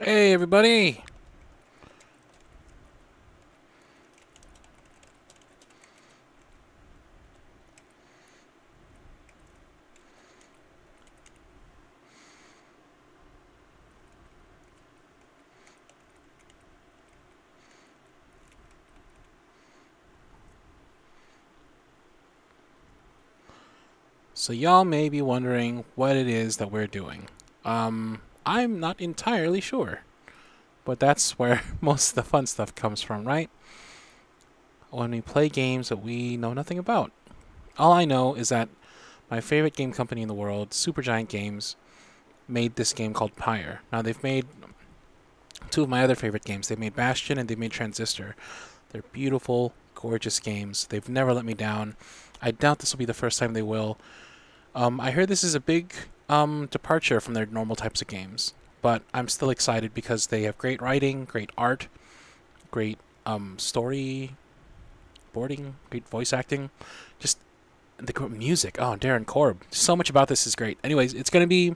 Hey, everybody! So y'all may be wondering what it is that we're doing. I'm not entirely sure, but that's where most of the fun stuff comes from, right? When we play games that we know nothing about. All I know is that my favorite game company in the world, Supergiant Games, made this game called Pyre. Now they've made two of my other favorite games. They made Bastion and they made Transistor. They're beautiful, gorgeous games. They've never let me down. I doubt this will be the first time they will. I heard this is a big departure from their normal types of games, but I'm still excited because they have great writing, great art, great story boarding, great voice acting, just the music. Oh, Darren Korb. So much about this is great. Anyways, it's going to be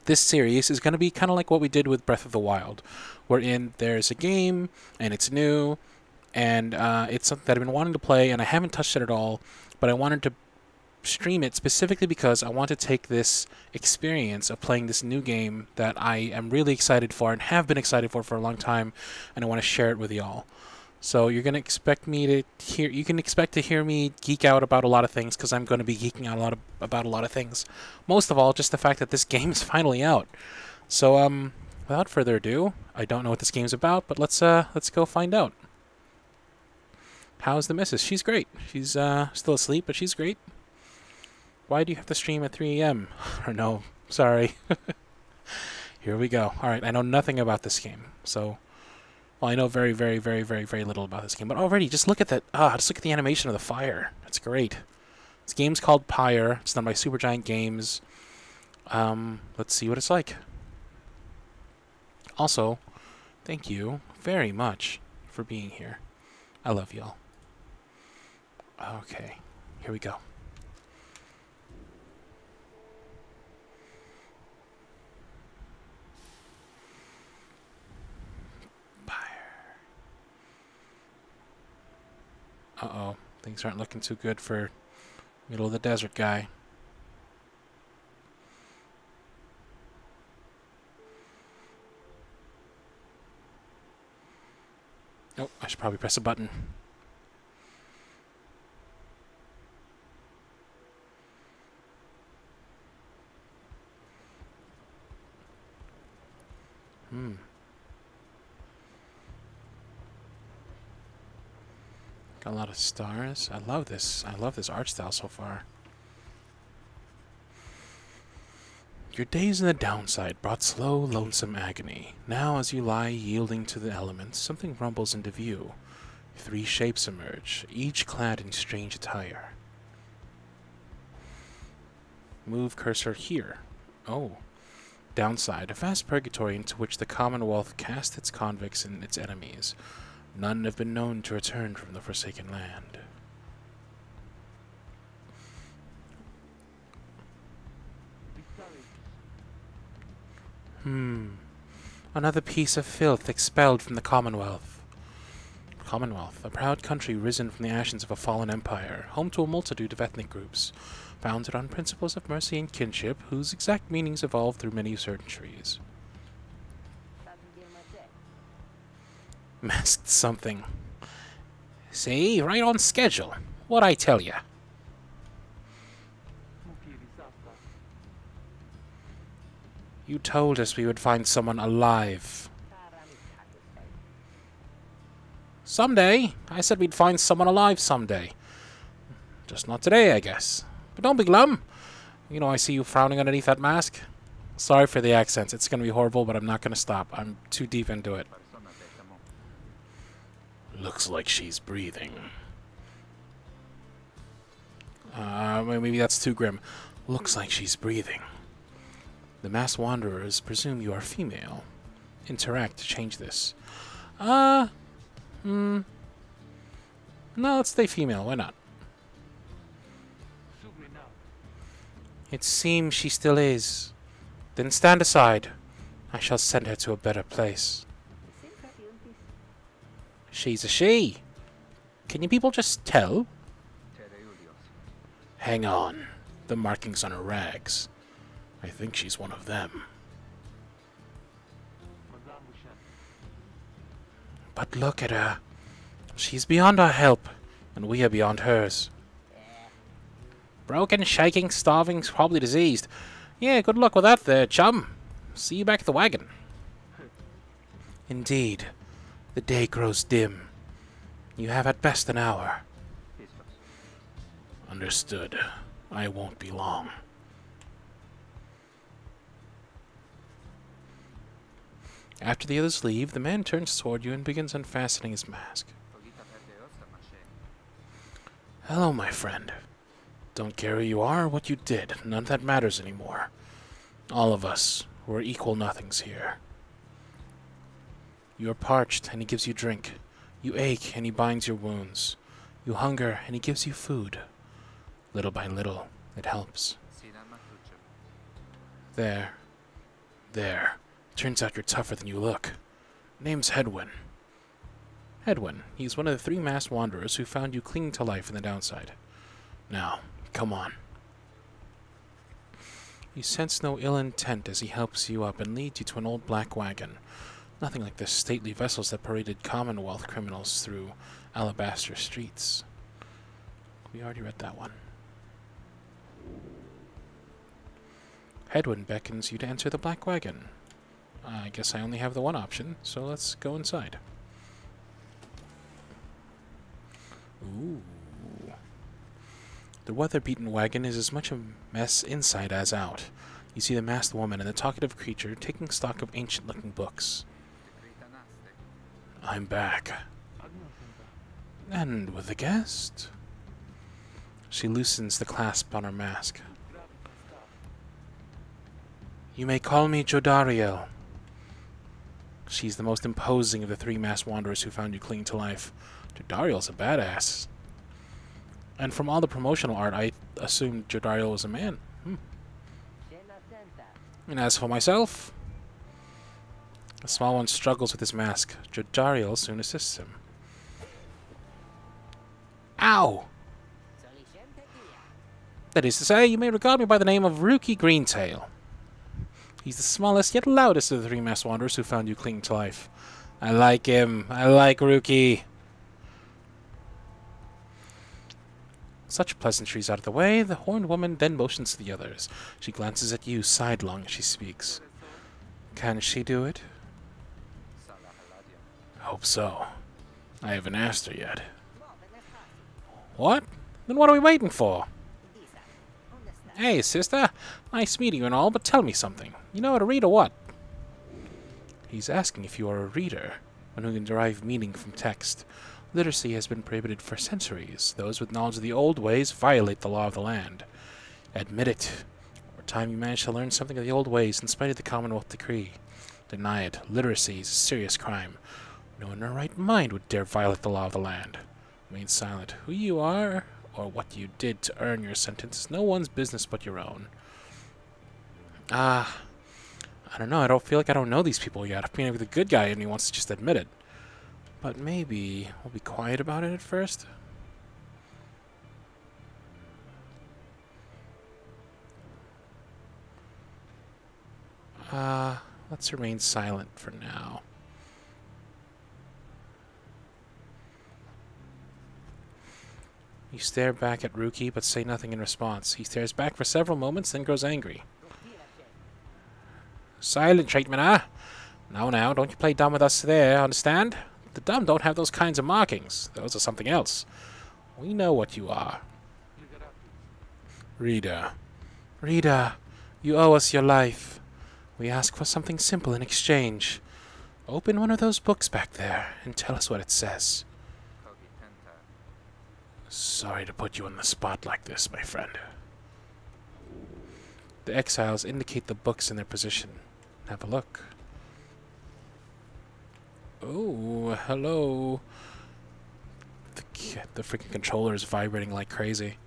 this series is going to be kind of like what we did with Breath of the Wild, wherein there's a game and it's new and it's something that I've been wanting to play and I haven't touched it at all, but I wanted to stream it specifically because I want to take this experience of playing this new game that I am really excited for and have been excited for a long time, and I want to share it with y'all. So you're gonna expect me to hear. You can expect to hear me geek out about a lot of things because I'm going to be geeking out about a lot of things. Most of all, just the fact that this game is finally out. So without further ado, I don't know what this game's about, but let's go find out. How's the missus? She's great. She's still asleep, but she's great. Why do you have to stream at 3 a.m.? Or no, sorry. Here we go. Alright, I know nothing about this game. So, well, I know very, very, very, very, very little about this game. But already, just look at that. Just look at the animation of the fire. That's great. This game's called Pyre. It's done by Supergiant Games. Let's see what it's like. Also, thank you very much for being here. I love y'all. Okay, here we go. Uh-oh. Things aren't looking too good for middle of the desert guy. Oh, I should probably press a button. Got a lot of stars. I love this. I love this art style so far. Your days in the downside brought slow, lonesome agony. Now, as you lie yielding to the elements, something rumbles into view. 3 shapes emerge, each clad in strange attire. Move cursor here. Oh. Downside, a vast purgatory into which the Commonwealth cast its convicts and its enemies. None have been known to return from the Forsaken Land. Another piece of filth expelled from the Commonwealth. Commonwealth, a proud country risen from the ashes of a fallen empire, home to a multitude of ethnic groups, founded on principles of mercy and kinship, whose exact meanings evolved through many centuries. Masked something. See, right on schedule. What'd I tell ya? You told us we would find someone alive. Someday. I said we'd find someone alive someday. Just not today, I guess. But don't be glum. You know, I see you frowning underneath that mask. Sorry for the accents. It's going to be horrible, but I'm not going to stop. I'm too deep into it. Looks like she's breathing. Maybe that's too grim. Looks like she's breathing. The masked wanderers presume you are female. Interact to change this. No, let's stay female. Why not? It seems she still is. Then stand aside. I shall send her to a better place. She's a she. Can you people just tell? Hang on. The markings on her rags. I think she's one of them. But look at her. She's beyond our help, and we are beyond hers. Broken, shaking, starving, probably diseased. Yeah, good luck with that there, chum. See you back at the wagon. Indeed. The day grows dim. You have at best an hour. Understood. I won't be long. After the others leave, the man turns toward you and begins unfastening his mask. Hello, my friend. Don't care who you are or what you did. None of that matters anymore. All of us, we're equal nothings here. You are parched, and he gives you drink. You ache, and he binds your wounds. You hunger, and he gives you food. Little by little, it helps. There. There. Turns out you're tougher than you look. Name's Hedwyn. Hedwyn. He's one of the 3 masked wanderers who found you clinging to life in the downside. Now, come on. You sense no ill intent as he helps you up and leads you to an old black wagon. Nothing like the stately vessels that paraded Commonwealth criminals through alabaster streets. We already read that one. Hedwyn beckons you to enter the black wagon. I guess I only have the one option, so let's go inside. Ooh. The weather-beaten wagon is as much a mess inside as out. You see the masked woman and the talkative creature taking stock of ancient-looking books. I'm back. And with a guest? She loosens the clasp on her mask. You may call me Jodariel. She's the most imposing of the 3 masked wanderers who found you clinging to life. Jodariel's a badass. And from all the promotional art, I assumed Jodariel was a man. And as for myself, the small one struggles with his mask. Jodariel soon assists him. Ow! That is to say, you may regard me by the name of Rookie Greentail. He's the smallest yet loudest of the 3 masked wanderers who found you clinging to life. I like him. I like Rookie. Such pleasantries out of the way, the horned woman then motions to the others. She glances at you sidelong as she speaks. Can she do it? Hope so. I haven't asked her yet. What? Then what are we waiting for? Hey, sister. Nice meeting you and all, but tell me something. You know how to read or what? He's asking if you are a reader, one who can derive meaning from text. Literacy has been prohibited for centuries. Those with knowledge of the old ways violate the law of the land. Admit it. Over time you manage to learn something of the old ways in spite of the Commonwealth decree. Deny it. Literacy is a serious crime. No one in their right mind would dare violate the law of the land. Remain silent. Who you are, or what you did to earn your sentence, is no one's business but your own. I don't know. I don't feel like I don't know these people yet. I'm being the good guy and he wants to just admit it. But maybe we'll be quiet about it at first. Let's remain silent for now. You stare back at Rookie, but say nothing in response. He stares back for several moments, then grows angry. Silent treatment, huh? Now, don't you play dumb with us there, understand? The dumb don't have those kinds of markings. Those are something else. We know what you are. Reader, you owe us your life. We ask for something simple in exchange. Open one of those books back there and tell us what it says. Sorry to put you on the spot like this, my friend. The exiles indicate the books in their position. Have a look. Oh, hello. The freaking controller is vibrating like crazy.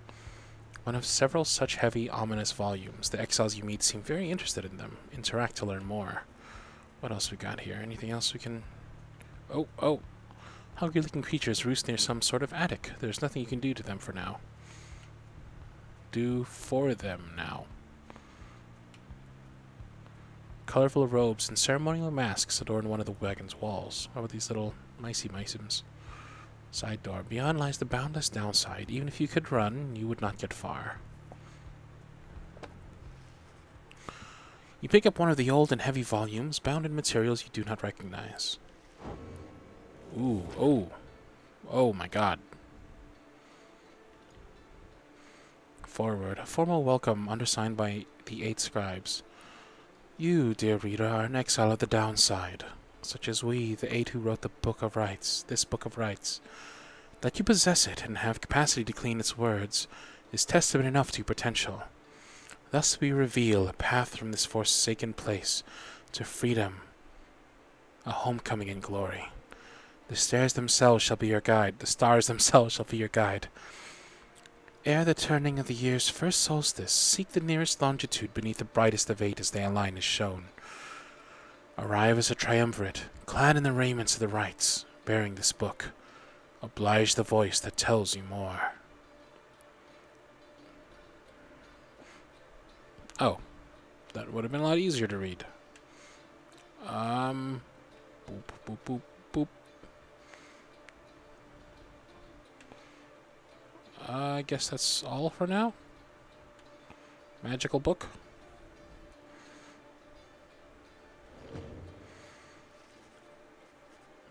One of several such heavy, ominous volumes. The exiles you meet seem very interested in them. Interact to learn more. What else we got here? Anything else we can... Oh, oh! Hungry-looking creatures roost near some sort of attic. There's nothing you can do to them for now. Do for them now. Colorful robes and ceremonial masks adorn one of the wagon's walls. What about these little micey-micems? Side door. Beyond lies the boundless downside. Even if you could run, you would not get far. You pick up one of the old and heavy volumes, bound in materials you do not recognize. Ooh, oh. Oh my god. Forward. A formal welcome undersigned by the 8 scribes. You, dear reader, are an exile of the downside, such as we, the 8 who wrote the Book of Rites, this Book of Rites. That you possess it and have capacity to clean its words is testament enough to your potential. Thus we reveal a path from this forsaken place to freedom, a homecoming in glory. The stars themselves shall be your guide. The stars themselves shall be your guide. Ere the turning of the year's first solstice, seek the nearest longitude beneath the brightest of 8 as they align as shown. Arrive as a triumvirate, clad in the raiments of the rites, bearing this book. Oblige the voice that tells you more. Oh, that would have been a lot easier to read. Boop, boop, boop, boop. I guess that's all for now. Magical book.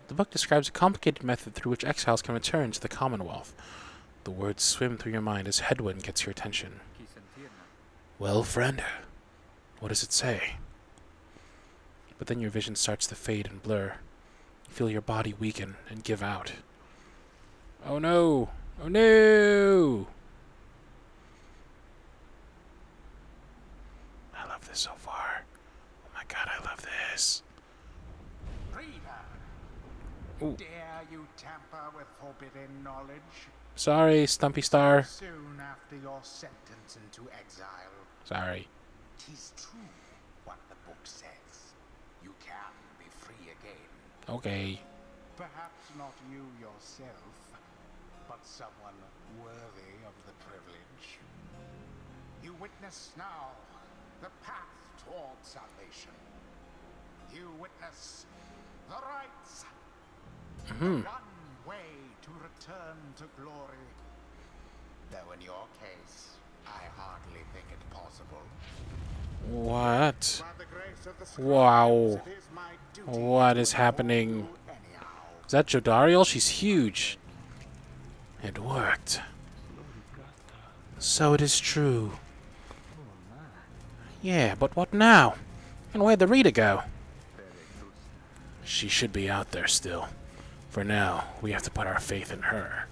The book describes a complicated method through which exiles can return to the Commonwealth. The words swim through your mind as headwind gets your attention. Well, friend, what does it say? But then your vision starts to fade and blur. You feel your body weaken and give out. Oh no! Oh no! I love this so far. Oh my god, I love this. Ooh. Dare you tamper with forbidden knowledge? Sorry, Stumpy Star. Soon after your sentence into exile. Sorry. 'Tis true what the book says. You can be free again. Okay. Perhaps not you yourself, but someone worthy of the privilege. You witness now the path toward salvation. You witness the rites. One way to return to glory. Though in your case, I hardly think it possible. What? By the grace of the scribes, Wow. it is my duty What to is happening? inform you anyhow. Is that Jodariel? She's huge. It worked. So it is true. Yeah, but what now? And where'd the Rita go? She should be out there still. For now, we have to put our faith in her.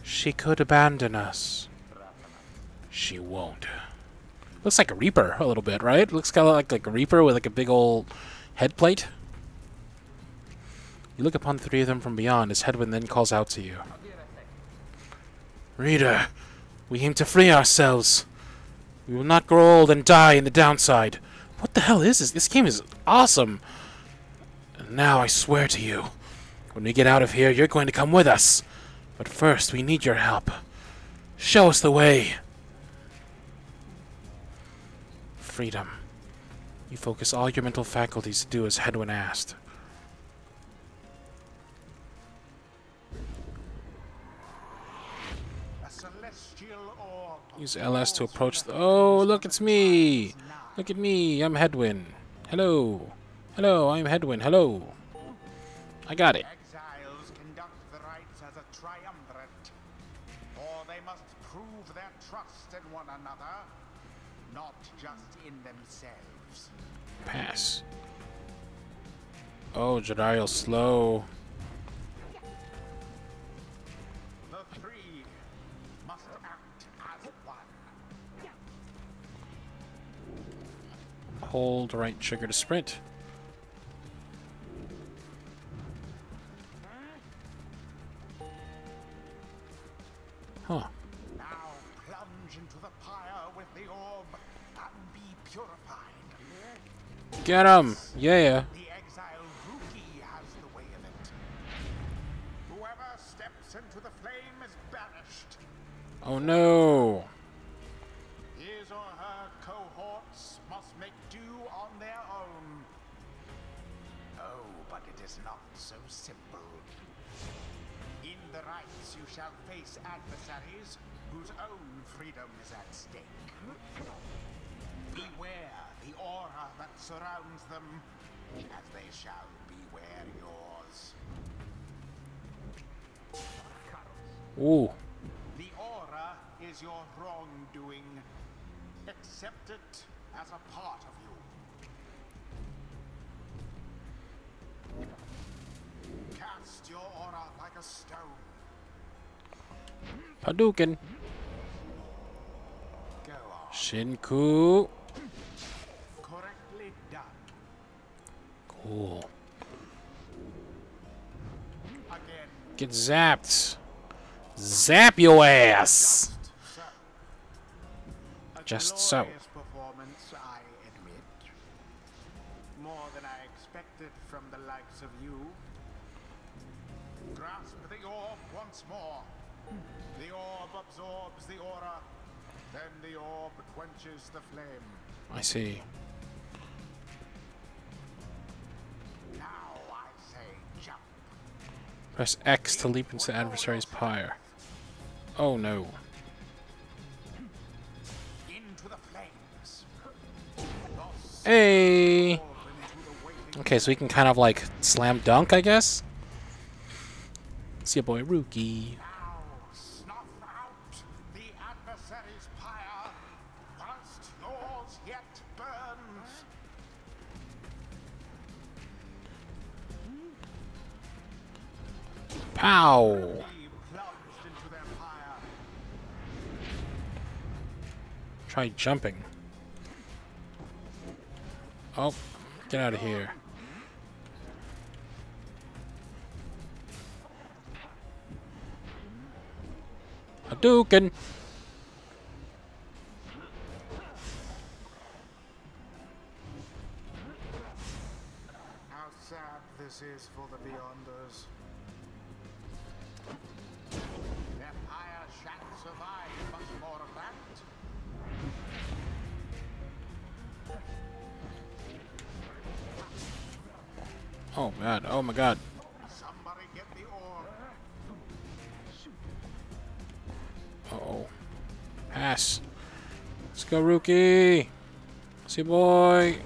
She could abandon us. She won't. Looks like a Reaper a little bit, right? Looks kind of like a Reaper with like a big old head plate. You look upon the 3 of them from beyond as Hedwyn then calls out to you. Reader, we aim to free ourselves. We will not grow old and die in the downside. What the hell is this? This game is awesome. And now I swear to you, when we get out of here, you're going to come with us. But first, we need your help. Show us the way. Freedom. You focus all your mental faculties to do as Hedwyn asked. A celestial orb. Use LS to approach the... Oh, look, it's me! Look at me, I'm Hedwyn. Hello. Hello, I'm Hedwyn. Hello. I got it. Exiles conduct the rites as a triumvirate, for they must prove their trust in one another, not just in themselves. Pass. Oh, Jodariel's slow. The 3 must act as one. Hold right trigger to sprint. Huh. Now plunge into the pyre with the orb and be purified. Get him! Yeah. The exile rookie has the way of it. Whoever steps into the flame is banished. Oh no! His or her cohorts must make do on their own. Oh, but it is not so simple. In the rites you shall face adversaries whose own freedom is at stake. Beware the aura that surrounds them, as they shall beware yours. Ooh. The aura is your wrongdoing. Accept it as a part of you. Cast your aura like a stone. Hadouken. Go on. Shinku. Correctly done. Cool. Again. Get zapped. Zap your ass. So. A Just so. glorious performance, I admit. More than I expected from the likes of you. Grasp the orb once more. The orb absorbs the aura. Then the orb quenches the flame. I see. Now I say jump. Press X to leap into the adversary's pyre. Oh no. Into the flames. Hey! Into the waiting. Okay, so we can kind of like slam dunk, I guess? See ya, boy, rookie. Now snuff out the adversary's pyre, whilst yours yet burns. Pow! Be plunged into their pyre. Try jumping. Oh, get out of here. Hadouken! How sad this is for the Beyonders. Their pyre shan't survive much more of that. Oh god, oh my god. Somebody get the orb. Uh-oh. Pass. Let's go, rookie! See ya, boy!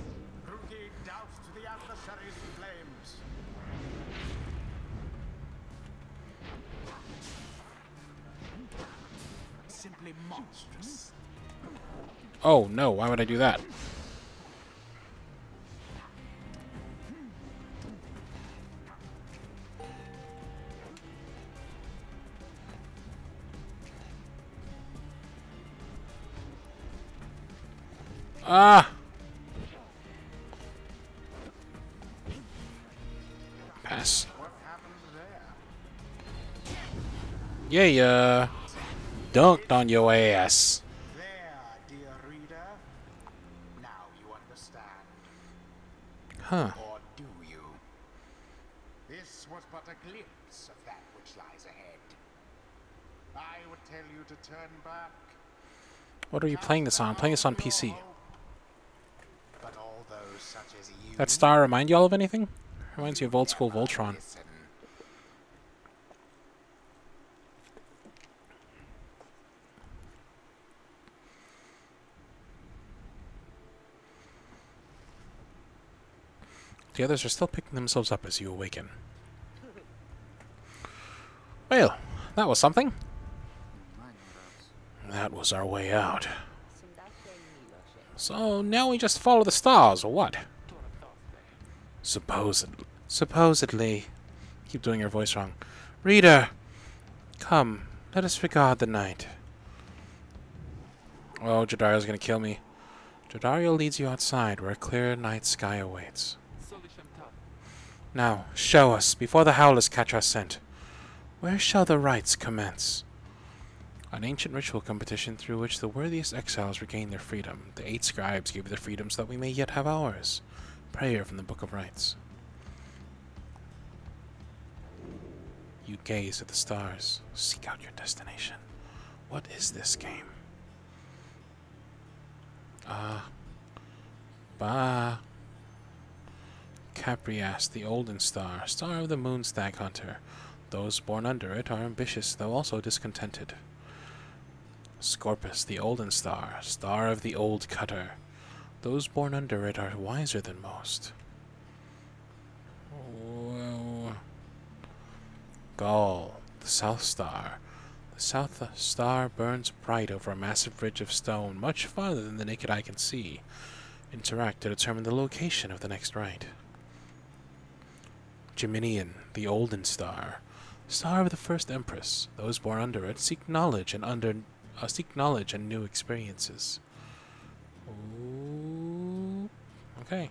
Rookie doused the adversary's flames. Simply monstrous. Oh no, why would I do that? Ah! Pass. What happened there? Yeah, dunked on your ass. There, dear reader. Now you understand. Huh. Or do you? This was but a glimpse of that which lies ahead. I would tell you to turn back. What are you playing this on? I'm playing this on PC. But all those such as you That star remind y'all of anything? Reminds you of old school Voltron. listen. The others are still picking themselves up as you awaken. Well, that was something. That was our way out. So now we just follow the stars, or what? Supposedly. Keep doing your voice wrong. Reader, come, let us regard the night. Oh, Jadario's gonna kill me. Jadario leads you outside, where a clear night sky awaits. Now, show us, before the Howlers catch our scent. Where shall the rites commence? An ancient ritual competition through which the worthiest exiles regain their freedom. The 8 scribes gave their freedom so that we may yet have ours. prayer from the Book of Rites. You gaze at the stars. Seek out your destination. What is this game? Caprias, the Olden Star, star of the moon stag hunter. Those born under it are ambitious, though also discontented. Scorpus, the Olden Star, star of the old cutter. Those born under it are wiser than most. Whoa. Gaul, the South Star. The South Star burns bright over a massive ridge of stone, much farther than the naked eye can see. Interact to determine the location of the next rite. Geminian, the Olden Star, star of the first Empress. Those born under it seek knowledge and new experiences. Ooh. Okay.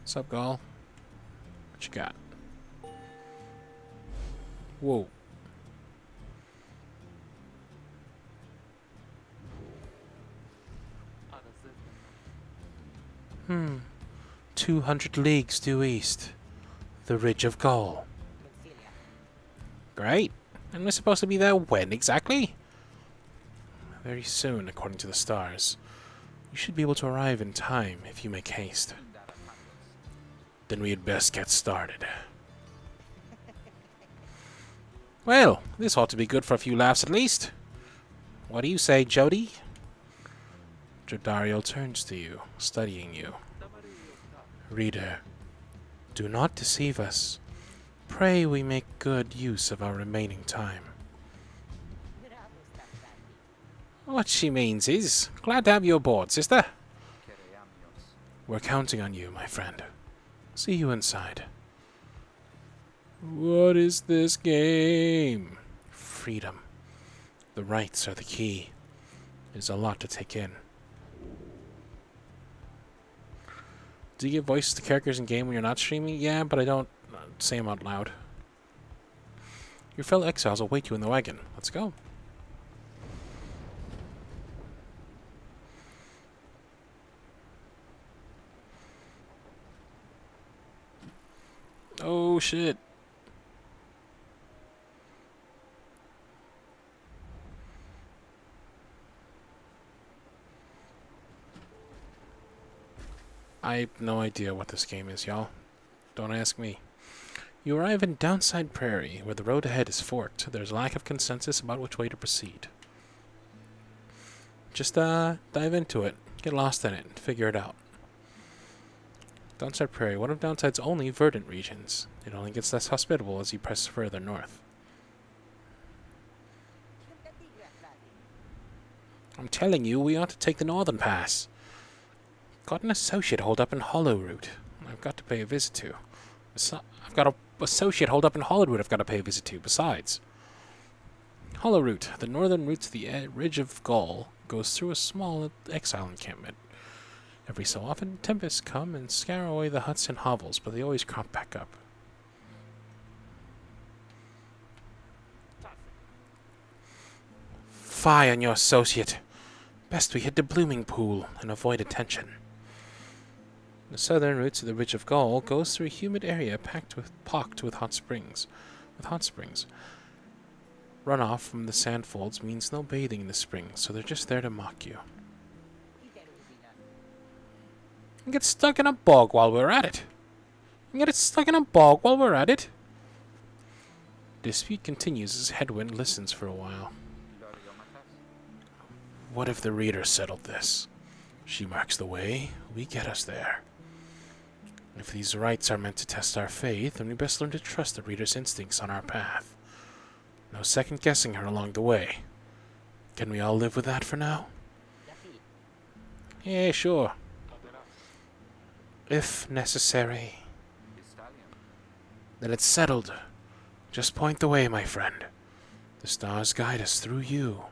What's up, Gaul? What you got? Whoa. Hmm. 200 leagues due east. The Ridge of Gaul. Great. And we're supposed to be there when exactly? Very soon, according to the stars. You should be able to arrive in time if you make haste. Then we had best get started. Well, this ought to be good for a few laughs at least. What do you say, Jody? Jodariel turns to you, studying you. Reader, do not deceive us. Pray we make good use of our remaining time. What she means is, glad to have you aboard, sister. We're counting on you, my friend. See you inside. What is this game? Freedom. The rites are the key. There's a lot to take in. Do you give voices to characters in game when you're not streaming? Yeah, but I don't say them out loud. Your fellow exiles await you in the wagon. Let's go. Oh, shit. I have no idea what this game is, y'all. Don't ask me. You arrive in Downside Prairie, where the road ahead is forked. There's lack of consensus about which way to proceed. Just, dive into it. Get lost in it and figure it out. Downside Prairie, one of Downside's only verdant regions. It only gets less hospitable as you press further north. I'm telling you, we ought to take the northern pass. Got an associate holed up in Hollowroot. I've got to pay a visit to. I've got an associate holed up in Hollowroot I've got to pay a visit to, besides. Hollowroot, the northern route to the Ridge of Gaul, goes through a small exile encampment. Every so often, tempests come and scare away the huts and hovels, but they always crop back up. Fie on your associate. Best we hit the blooming pool and avoid attention. The southern route to the Ridge of Gaul goes through a humid area pocked with hot springs. Runoff from the sandfolds means no bathing in the spring, so they're just there to mock you. And get stuck in a bog while we're at it. Dispute continues as Headwind listens for a while. What if the reader settled this? She marks the way, we get us there. If these rites are meant to test our faith, then we best learn to trust the reader's instincts on our path. No second-guessing her along the way. Can we all live with that for now? Yeah, sure. If necessary. Then it's settled. Just point the way, my friend. The stars guide us through you.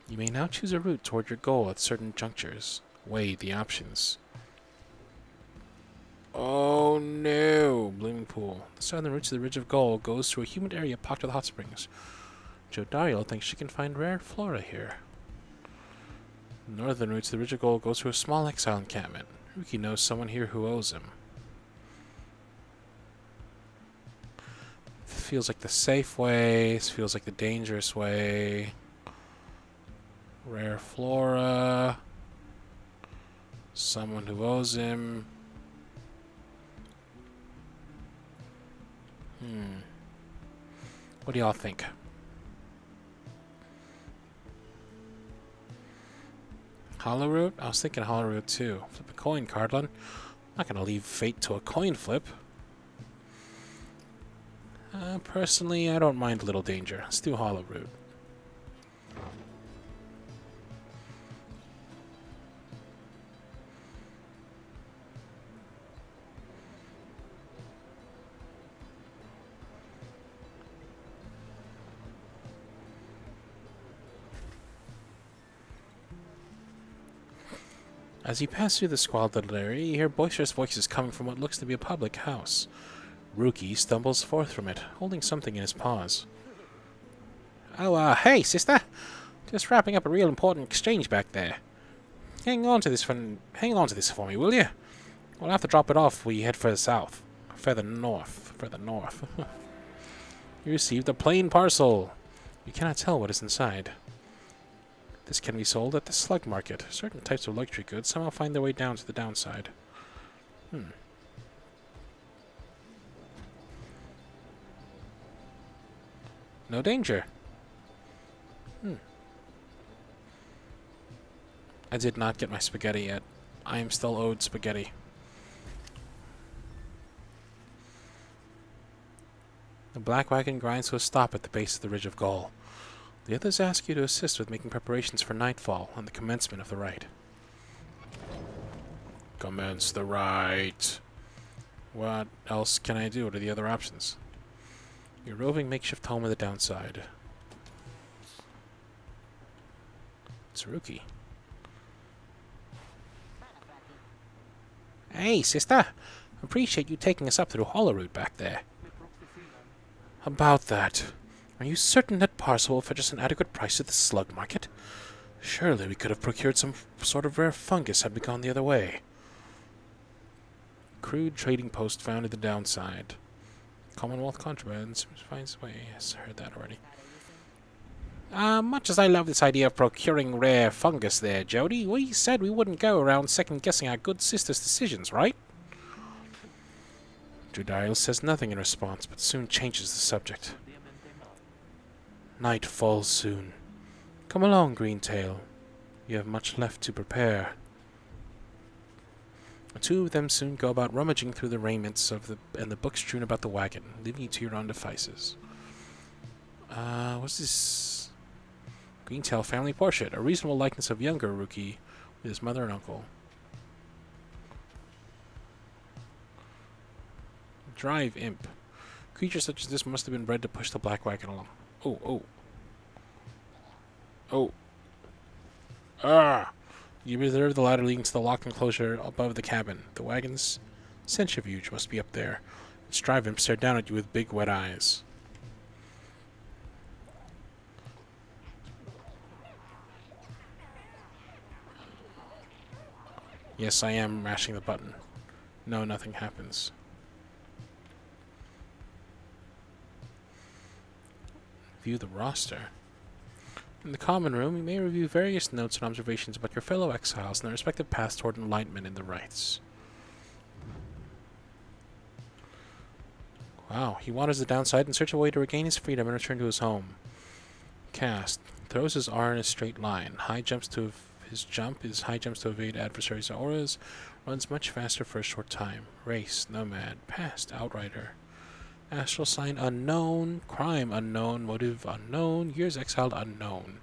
You may now choose a route toward your goal at certain junctures. Weigh the options. Oh no! Blooming Pool. The southern route to the Ridge of Gaul goes through a humid area pocked with hot springs. Jodariel thinks she can find rare flora here. Northern route to the original goal goes to a small exile encampment. Ruki knows someone here who owes him. Feels like the safe way. This feels like the dangerous way. Rare flora. Someone who owes him. What do y'all think? Hollow root? I was thinking hollow root too. Flip a coin, Cardlin. I'm not gonna leave fate to a coin flip. Personally, I don't mind a little danger. Let's do hollow root. As you pass through the squalid little area, you hear boisterous voices coming from what looks to be a public house. Ruki stumbles forth from it, holding something in his paws. Oh, hey, sister! Just wrapping up a real important exchange back there. Hang on to this for me, will you? We'll have to drop it off when we head further south. Further north. You received a plain parcel. You cannot tell what is inside. This can be sold at the slug market. Certain types of luxury goods somehow find their way down to the downside. No danger. I did not get my spaghetti yet. I am still owed spaghetti. The black wagon grinds to a stop at the base of the Ridge of Gaul. The others ask you to assist with making preparations for nightfall and the commencement of the rite. Commence the rite. What else can I do? What are the other options? Your roving makeshift home of the downside. It's Ruki. Hey, sister! Appreciate you taking us up through Hollow Route back there. About that. Are you certain that parcel will fetch us an adequate price at the slug market? Surely we could have procured some sort of rare fungus had we gone the other way. Crude trading post found at the downside. Commonwealth contraband finds a way. Yes, I heard that already. Much as I love this idea of procuring rare fungus there, Jody, we said we wouldn't go around second-guessing our good sister's decisions, right? Judariel says nothing in response, but soon changes the subject. Night falls soon. Come along, Greentail. You have much left to prepare. The two of them soon go about rummaging through the raiments and the books strewn about the wagon, leaving you to your own devices. What's this? Greentail family portrait. A reasonable likeness of younger Ruki with his mother and uncle. Drive imp. Creatures such as this must have been bred to push the black wagon along. Oh. You reserve the ladder leading to the locked enclosure above the cabin. The wagon's centrifuge must be up there. Its drive imp stared down at you with big wet eyes. Yes, I am mashing the button. No, nothing happens. View the roster. In the common room, you may review various notes and observations about your fellow exiles and their respective paths toward enlightenment in the rites. Wow, he wanders the downside in search of a way to regain his freedom and return to his home. Cast. Throws his R in a straight line. High jumps to evade adversaries' auras. Runs much faster for a short time. Race. Nomad. Past. Outrider. Astral sign unknown, crime unknown, motive unknown, years exiled unknown.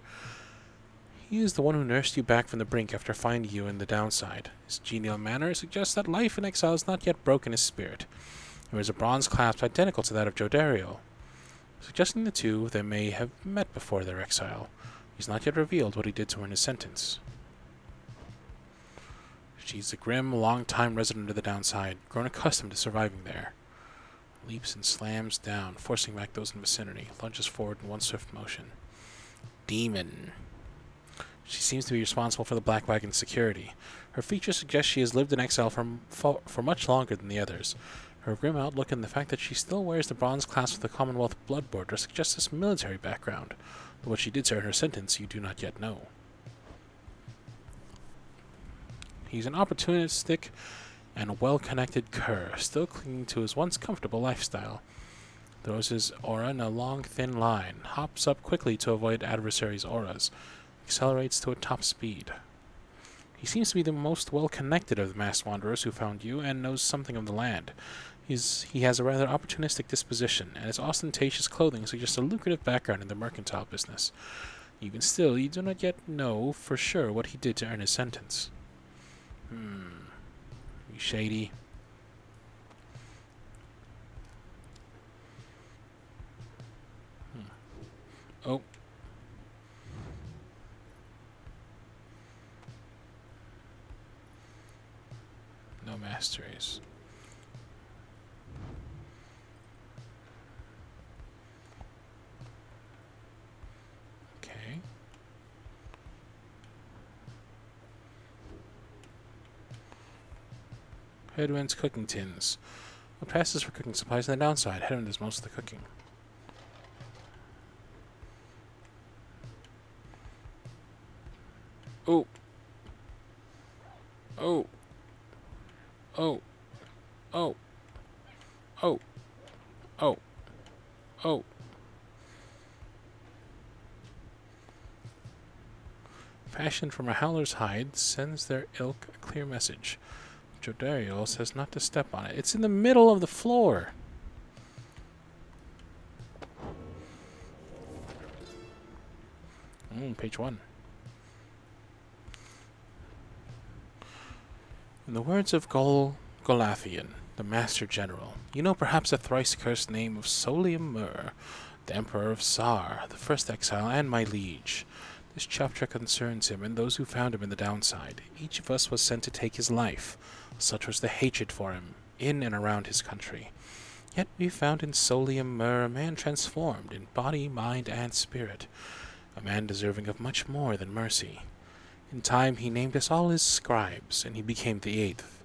He is the one who nursed you back from the brink after finding you in the downside. His genial manner suggests that life in exile has not yet broken his spirit. He wears a bronze clasp identical to that of Jodariel, suggesting the two they may have met before their exile. He's not yet revealed what he did to her in his sentence. She's a grim, long-time resident of the downside, grown accustomed to surviving there. Leaps and slams down, forcing back those in the vicinity. Lunges forward in one swift motion. Demon. She seems to be responsible for the Black Wagon's security. Her features suggest she has lived in exile for much longer than the others. Her grim outlook and the fact that she still wears the bronze clasp with the Commonwealth blood border suggest this military background. But what she did say in her sentence, you do not yet know. He's an opportunistic and well-connected cur, still clinging to his once comfortable lifestyle. Throws his aura in a long, thin line, hops up quickly to avoid adversaries' auras, accelerates to a top speed. He seems to be the most well-connected of the masked wanderers who found you and knows something of the land. He has a rather opportunistic disposition, and his ostentatious clothing suggests a lucrative background in the mercantile business. Even still, you do not yet know for sure what he did to earn his sentence. You shady. Oh. No masteries. Okay. Headwind's cooking tins. What passes for cooking supplies on the downside? Headwind does most of the cooking. Oh. Oh. Oh. Oh. Oh. Oh. Oh. Fashioned from a howler's hide sends their ilk a clear message. Jodario says not to step on it. It's in the middle of the floor. Page 1. In the words of Golathian, the Master General, you know perhaps the thrice-cursed name of Solium Mur, the Emperor of Sar, the first exile, and my liege. This chapter concerns him and those who found him in the downside. Each of us was sent to take his life. Such was the hatred for him, in and around his country. Yet we found in Solium Mur a man transformed in body, mind, and spirit. A man deserving of much more than mercy. In time he named us all his scribes, and he became the 8th.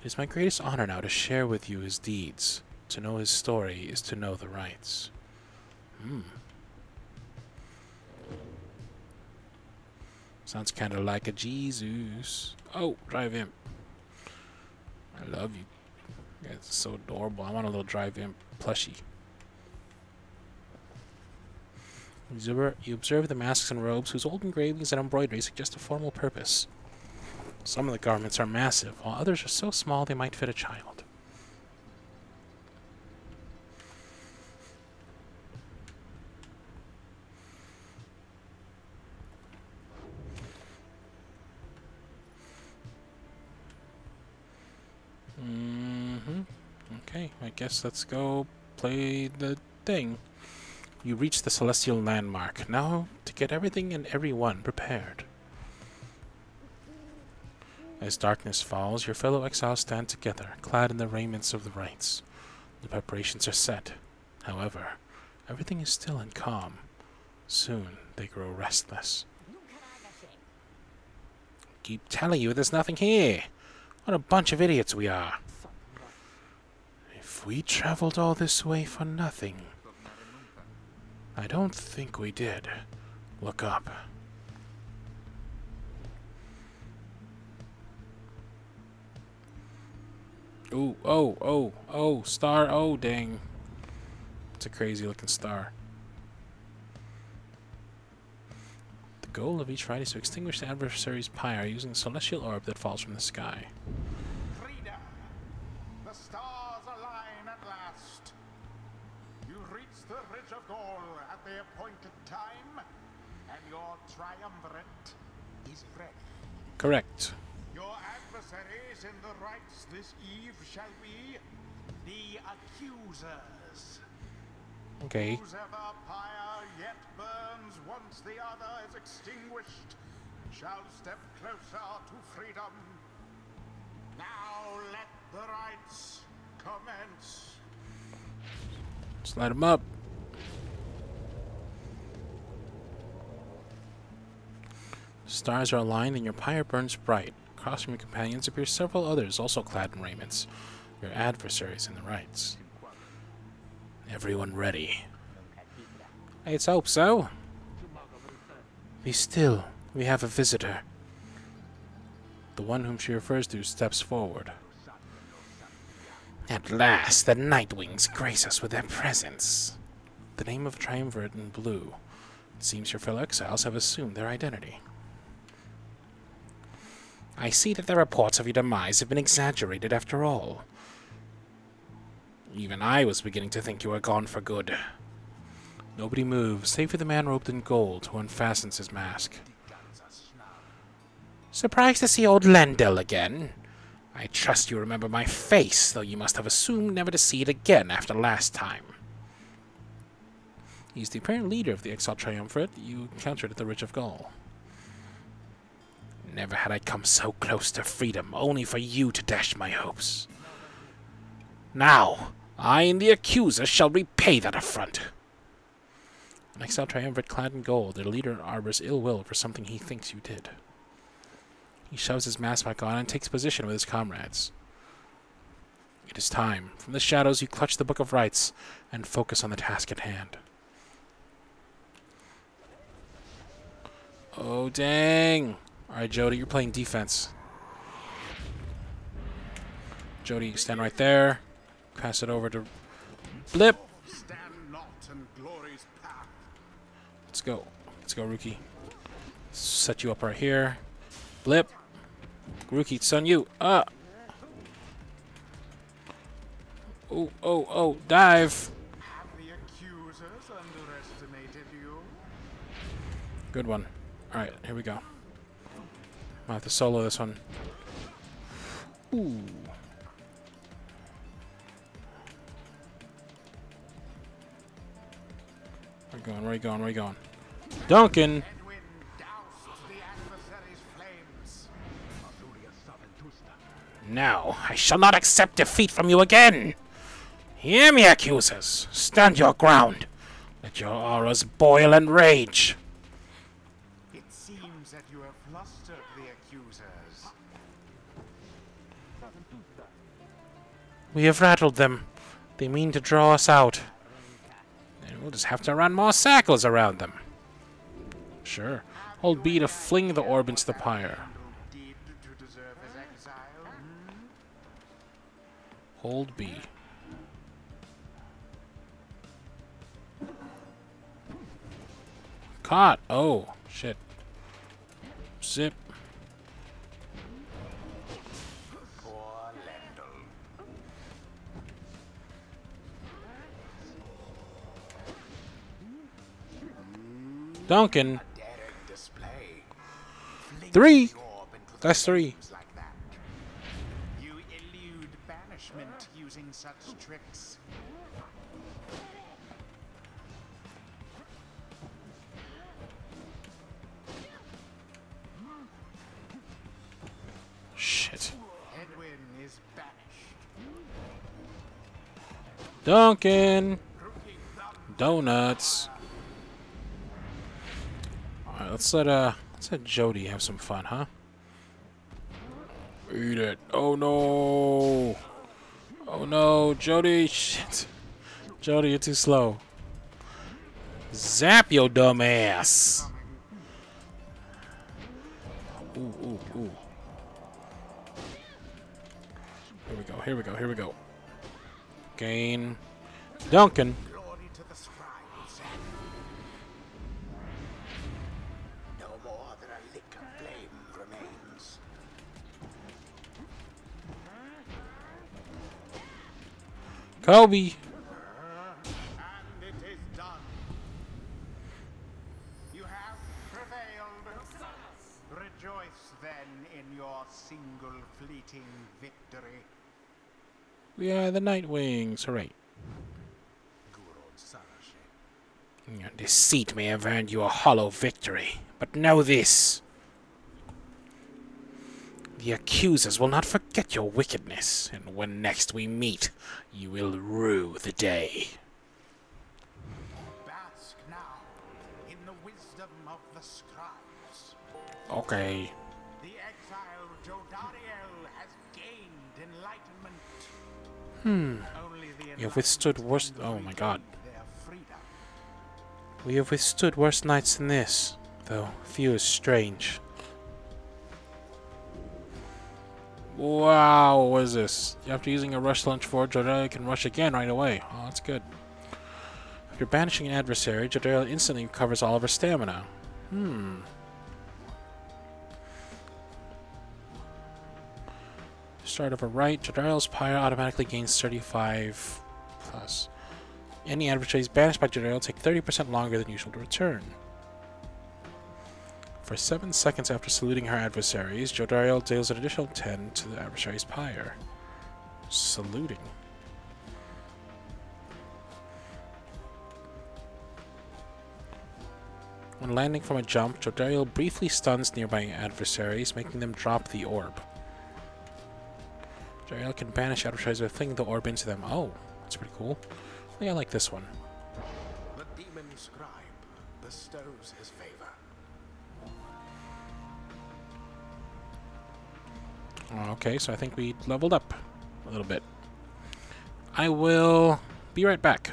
It is my greatest honor now to share with you his deeds. To know his story is to know the rites. Sounds kind of like a Jesus. Oh, drive imp. I love you. It's so adorable. I want a little drive imp plushie. You observe the masks and robes whose old engravings and embroidery suggest a formal purpose. Some of the garments are massive, while others are so small they might fit a child. Okay, I guess let's go play the thing. You reach the celestial landmark. Now to get everything and everyone prepared. As darkness falls, your fellow exiles stand together, clad in the raiments of the rites. The preparations are set. However, everything is still and calm. Soon they grow restless. Keep telling you there's nothing here. What a bunch of idiots we are. If we traveled all this way for nothing... I don't think we did. Look up. Ooh, oh, star, oh, dang. It's a crazy looking star. The goal of each rite is to extinguish the adversary's pyre using a celestial orb that falls from the sky. Freedom! The stars align at last. You reach the Ridge of Goal at the appointed time, and your triumvirate is ready. Correct. Your adversaries in the rites this eve shall be the accusers. Okay. Whosever pyre yet burns once the other is extinguished shall step closer to freedom. Now let the rites commence. Just light him up. Stars are aligned and your pyre burns bright. Across from your companions appear several others, also clad in raiments. Your adversaries in the rites. Everyone ready? Let's hope so. Be still. We have a visitor. The one whom she refers to steps forward. At last, the Nightwings grace us with their presence. The name of Triumvirate in blue. It seems your fellow exiles have assumed their identity. I see that the reports of your demise have been exaggerated after all. Even I was beginning to think you were gone for good. Nobody moves, save for the man robed in gold who unfastens his mask. Surprised to see old Lendell again? I trust you remember my face, though you must have assumed never to see it again after last time. He's the apparent leader of the exiled triumvirate you encountered at the Ridge of Gaul. Never had I come so close to freedom, only for you to dash my hopes. Now, I and the accusers shall repay that affront. An exiled triumvirate clad in gold, their leader harbors ill will for something he thinks you did. He shoves his mask back on and takes position with his comrades. It is time. From the shadows you clutch the Book of Rites and focus on the task at hand. Oh, dang. Alright, Jody, you're playing defense. Jody, stand right there. Pass it over to Blip. Stand not in glory's path. Let's go. Let's go, Rookie. Set you up right here. Blip. Rookie, it's on you. Ah. Oh, oh, oh. Dive. Have the accusers underestimated you? Good one. Alright, here we go. I'll have to solo this one. Ooh. Where you going? Where you going? Where you going? Duncan! Edwin doused the adversary's flames. Now, I shall not accept defeat from you again! Hear me, accusers! Stand your ground! Let your auras boil and rage! It seems that you have flustered the accusers. We have rattled them. They mean to draw us out. And we'll just have to run more circles around them. Sure. Hold B to fling the orb into the pyre. Who did to deserve his exile? Hold B. Caught! Oh, shit. Zip. Poor Lendl. Duncan. Daring display. Fling 3. the orb into the That's 3. flames like that. You elude banishment using such tricks. Shit. Edwin is banished. Duncan. Donuts. Alright, let's let Jody have some fun, huh? Eat it. Oh no. Oh no, Jody. Shit. Jody, you're too slow. Zap your dumb ass. Ooh, ooh, ooh. Here we go, here we go, here we go. Gain. Duncan. Glory to the scribes. No more than a lick of flame remains. Kobe. And it is done. You have prevailed. Rejoice then in your single fleeting victory. We are the Nightwings. Hooray. Your deceit may have earned you a hollow victory, but know this. The accusers will not forget your wickedness, and when next we meet, you will rue the day. Bask now in the wisdom of the scribes. Okay. The exile Jodariel has gained enlightenment. Only the You have withstood enlightened worse. can Oh my god. regain their freedom. We have withstood worse nights than this, though few is strange. Wow, what is this? After using a rush lunch for Jodariel can rush again right away. Oh, that's good. After banishing an adversary, Jodariel instantly recovers all of her stamina. Start of a rite, Jodariel's Pyre automatically gains 35 plus. Any adversaries banished by Jodariel take 30% longer than usual to return. For 7 seconds after saluting her adversaries, Jodariel deals an additional 10 to the adversary's pyre. Saluting. When landing from a jump, Jodariel briefly stuns nearby adversaries, making them drop the orb. Jodariel can banish adversaries by flinging the orb into them. Oh, that's pretty cool. I think I like this one. The demon scribe bestows his favor. Okay, so I think we leveled up a little bit. I will be right back.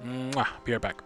Mwah, be right back.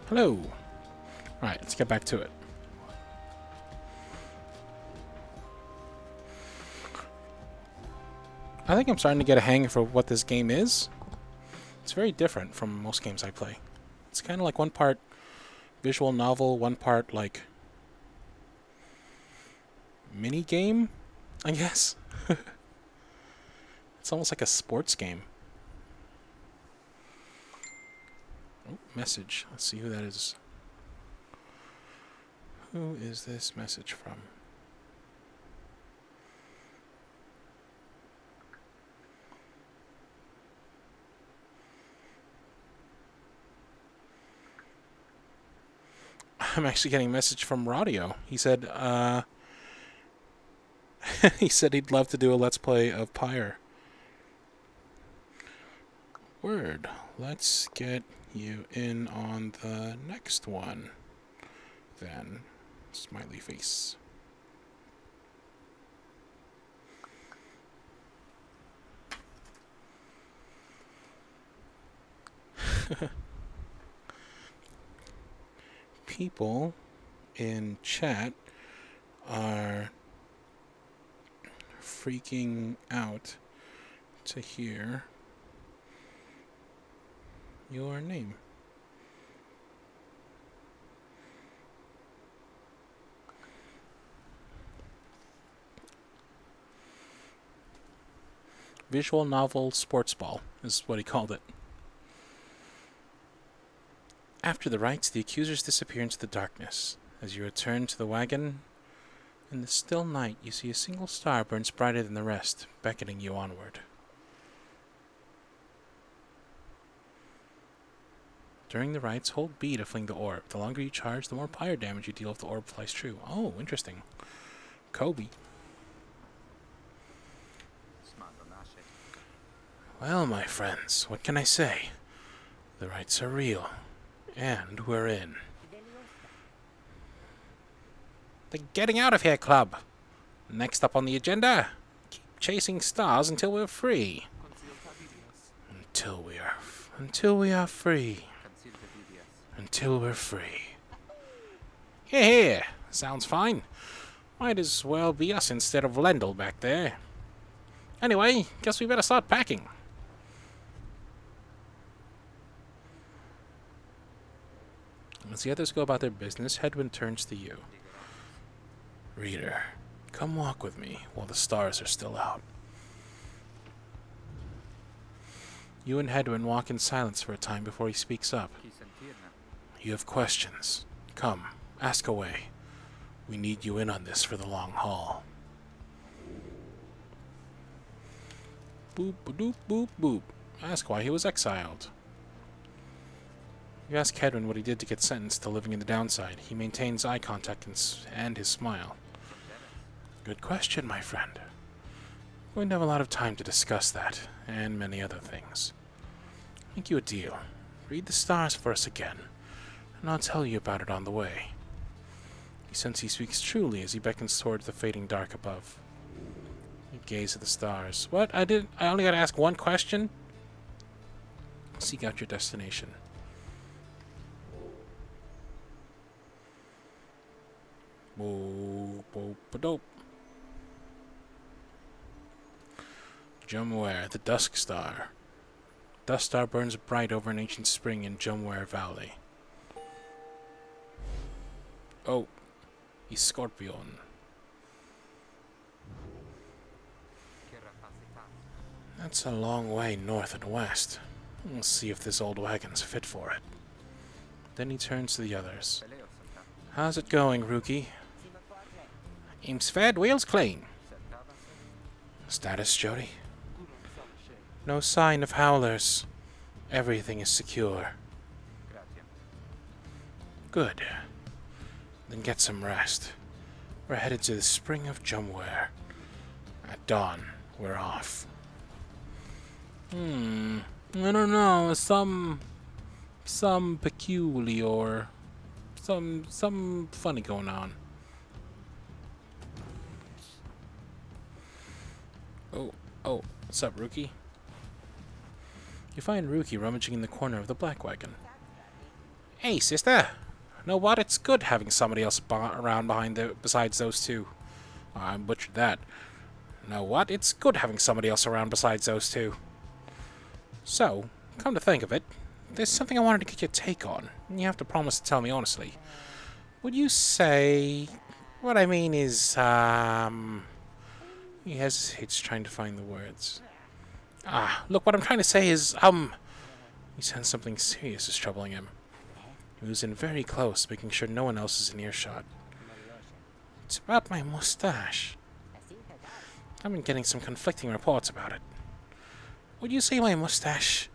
Hello. Alright, let's get back to it. I think I'm starting to get a hang for what this game is. It's very different from most games I play. It's kind of like one part visual novel, one part like mini game, I guess. It's almost like a sports game. Oh, message. Let's see who that is. Who is this message from? I'm actually getting a message from Radio. He said, he said he'd love to do a Let's Play of Pyre. Word. Let's get you in on the next one. Then, smiley face. People in chat are freaking out to hear your name. Visual novel sports ball is what he called it. After the rites, the accusers disappear into the darkness. As you return to the wagon, in the still night, you see a single star burns brighter than the rest, beckoning you onward. During the rites, hold B to fling the orb. The longer you charge, the more pyre damage you deal if the orb flies true. Oh, interesting. Kobe. Well, my friends, what can I say? The rites are real, and we're in. The Getting Out of Here Club. Next up on the agenda, keep chasing stars until we're free. Until we are free. Until we're free. Here, sounds fine. Might as well be us instead of Lendl back there. Anyway, guess we better start packing. As the others go about their business, Hedwyn turns to you. Reader, come walk with me while the stars are still out. You and Hedwyn walk in silence for a time before he speaks up. You have questions. Come, ask away. We need you in on this for the long haul. Boop, boop, boop, boop. Ask why he was exiled. You ask Hedwyn what he did to get sentenced to living in the downside. He maintains eye contact and his smile. Good question, my friend. We're going to have a lot of time to discuss that, and many other things. Make you a deal. Read the stars for us again, and I'll tell you about it on the way. You sense he speaks truly as he beckons towards the fading dark above. You gaze at the stars. What? I only gotta ask one question? Seek out your destination. Boop-a-dope. Jumware, the Dusk Star. Dusk Star burns bright over an ancient spring in Jumware Valley. Oh, he's Scorpion. That's a long way north and west. We'll see if this old wagon's fit for it. Then he turns to the others. How's it going, Rookie? Aim's fed, wheels clean. Status, Jody? No sign of howlers. Everything is secure. Good. Then get some rest. We're headed to the spring of Jumware. At dawn, we're off. I don't know. Some peculiar, some funny going on. Oh, what's up, Rookie? You find Rookie rummaging in the corner of the black wagon. Hey, sister! Know what? It's good having somebody else around besides those two. I butchered that. Know what? It's good having somebody else around besides those two. So, come to think of it, there's something I wanted to get your take on, and you have to promise to tell me honestly. Would you say... What I mean is, He hesitates, trying to find the words. Look, what I'm trying to say is, He sensed something serious is troubling him. He was in very close, making sure no one else is in earshot. It's about my mustache. I've been getting some conflicting reports about it. Would you say my mustache,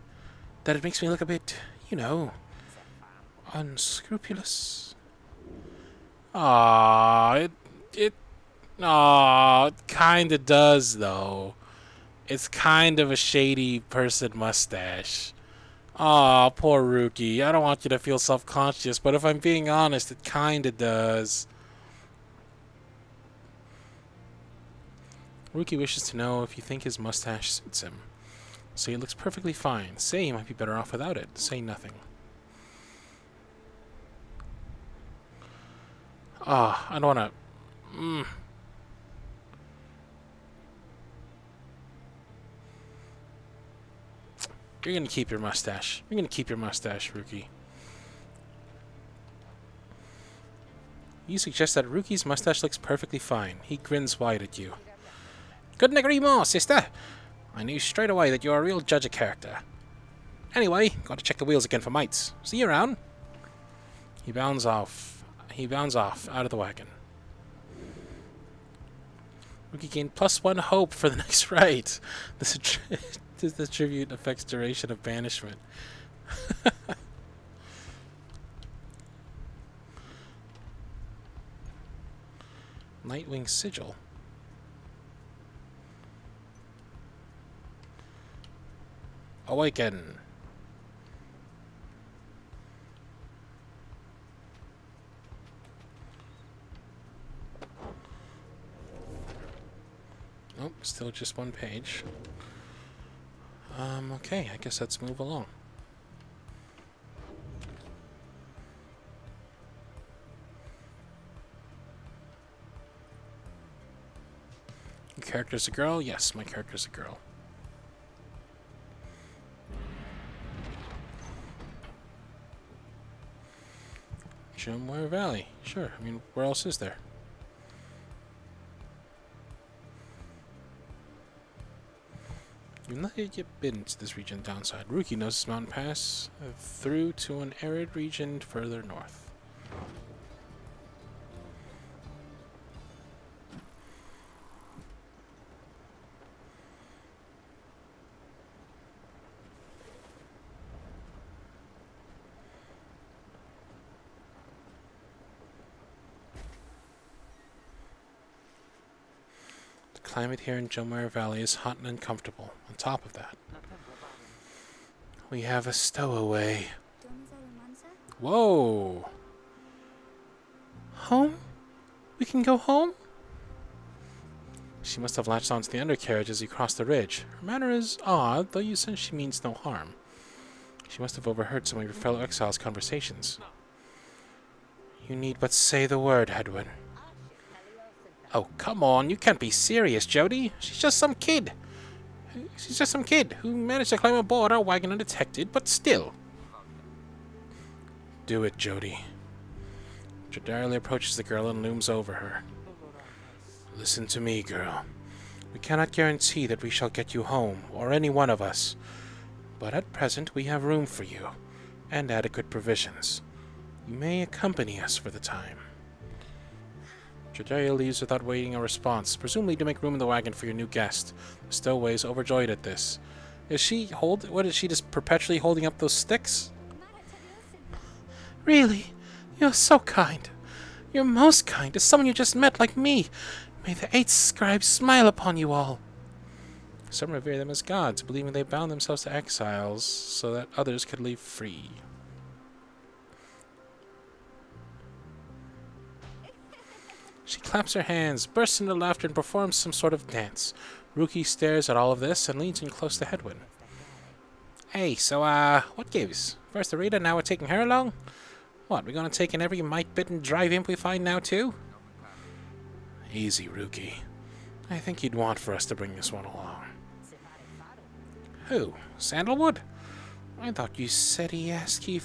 that it makes me look a bit, you know, unscrupulous? It kinda does, though. It's kind of a shady person mustache. Aw, poor Rookie. I don't want you to feel self-conscious, but if I'm being honest, it kinda does. Rookie wishes to know if you think his mustache suits him. Say it looks perfectly fine. Say he might be better off without it. Say nothing. I don't wanna... You're gonna keep your mustache. You're gonna keep your mustache, Rookie. You suggest that Rookie's mustache looks perfectly fine. He grins wide at you. Couldn't agree more, sister. I knew straight away that you're a real judge of character. Anyway, gotta check the wheels again for mites. See you around. He bounds off. He bounds off, out of the wagon. We can gain +1 hope for the next rite. This tribute affects duration of banishment. Nightwing Sigil. Awaken. Nope, still just one page. Okay, I guess let's move along. Your character's a girl? Yes, my character's a girl. Jumware Valley. Sure, I mean, where else is there? You've not yet been to this region downside. Rookie knows this mountain pass through to an arid region further north. The climate here in Jomare Valley is hot and uncomfortable. On top of that, we have a stowaway. Whoa! Home? We can go home? She must have latched onto the undercarriage as he crossed the ridge. Her manner is odd, though you sense she means no harm. She must have overheard some of your fellow exiles' conversations. You need but say the word, Hedwyn. Oh, come on, you can't be serious, Jody. She's just some kid. She's just some kid who managed to climb aboard our wagon undetected, but still. Do it, Jody. Jadariel approaches the girl and looms over her. Listen to me, girl. We cannot guarantee that we shall get you home, or any one of us. But at present we have room for you, and adequate provisions. You may accompany us for the time. Jadariel leaves without waiting a response, presumably to make room in the wagon for your new guest. The stowaway is overjoyed at this. What is she just perpetually holding up those sticks? Really? You're so kind. You're most kind to someone you just met like me. May the 8 scribes smile upon you all. Some revere them as gods, believing they bound themselves to exiles so that others could live free. She claps her hands, bursts into laughter, and performs some sort of dance. Ruki stares at all of this and leans in close to Hedwyn. Hey, so, what gives? First Arita, now we're taking her along? What, we gonna take in every mite-bitten drive imp we find now, too? Easy, Ruki. I think you'd want for us to bring this one along. Who? Sandalwood? I thought you said he asked we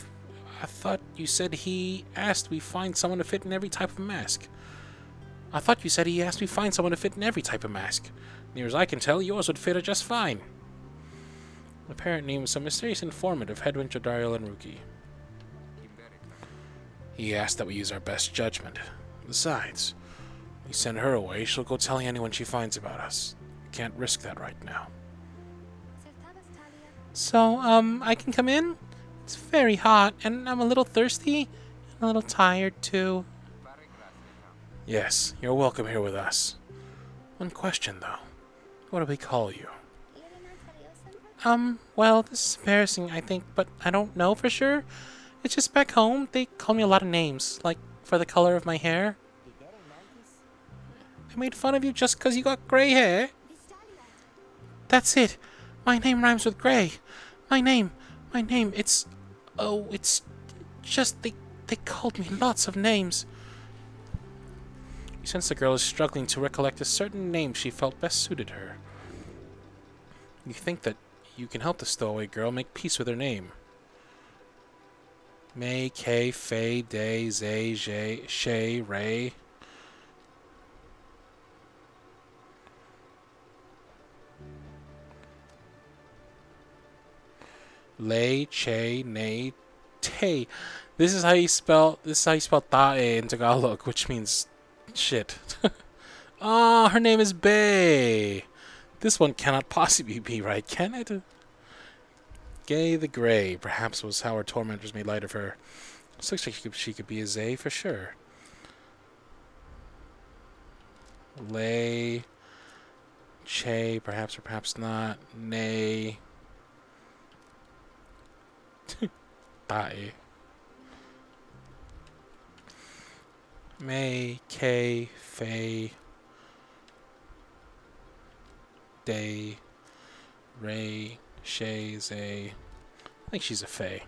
find someone to fit in every type of mask. Near as I can tell, yours would fit her just fine. The parent name is some mysterious informant of Hedwyn, Jadariel, and Ruki. He asked that we use our best judgment. Besides, we send her away, she'll go telling anyone she finds about us. We can't risk that right now. So, I can come in? It's very hot, and I'm a little thirsty, and a little tired, too. Yes, you're welcome here with us. One question, though. What do we call you? Well, this is embarrassing, I think, but I don't know for sure. It's just back home, they call me a lot of names, like for the color of my hair. They made fun of you just 'cause you got gray hair? That's it. My name rhymes with gray. My name, it's just, they called me lots of names. You sense the girl is struggling to recollect a certain name she felt best suited her. You think that you can help the stowaway girl make peace with her name. May, Kay, Faye, Day, Zay, Jay, Shay, Ray. Lay, che, nay, te. This is how you spell tae in Tagalog, which means shit. Ah, her name is Bay. This one cannot possibly be right, can it? Gay the Grey, perhaps was how her tormentors made light of her. This looks like she could be a Zay for sure. Lay, che, perhaps or perhaps not. Nay. Tae. May, K, Fay, Day, Ray, Shay, Zay. I think she's a Fae.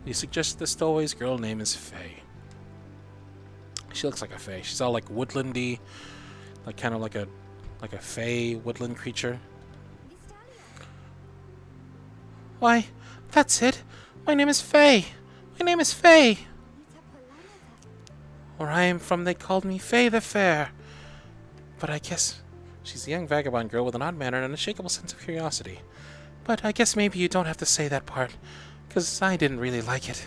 You suggest the stowaway's girl name is Fae. She looks like a Fae. She's all like woodlandy, like kind of like a Fae woodland creature. Why, that's it. My name is Fae. My name is Fae. Where I am from, they called me Fae the Fair. But I guess she's a young vagabond girl with an odd manner and an unshakable sense of curiosity. But I guess maybe you don't have to say that part, because I didn't really like it.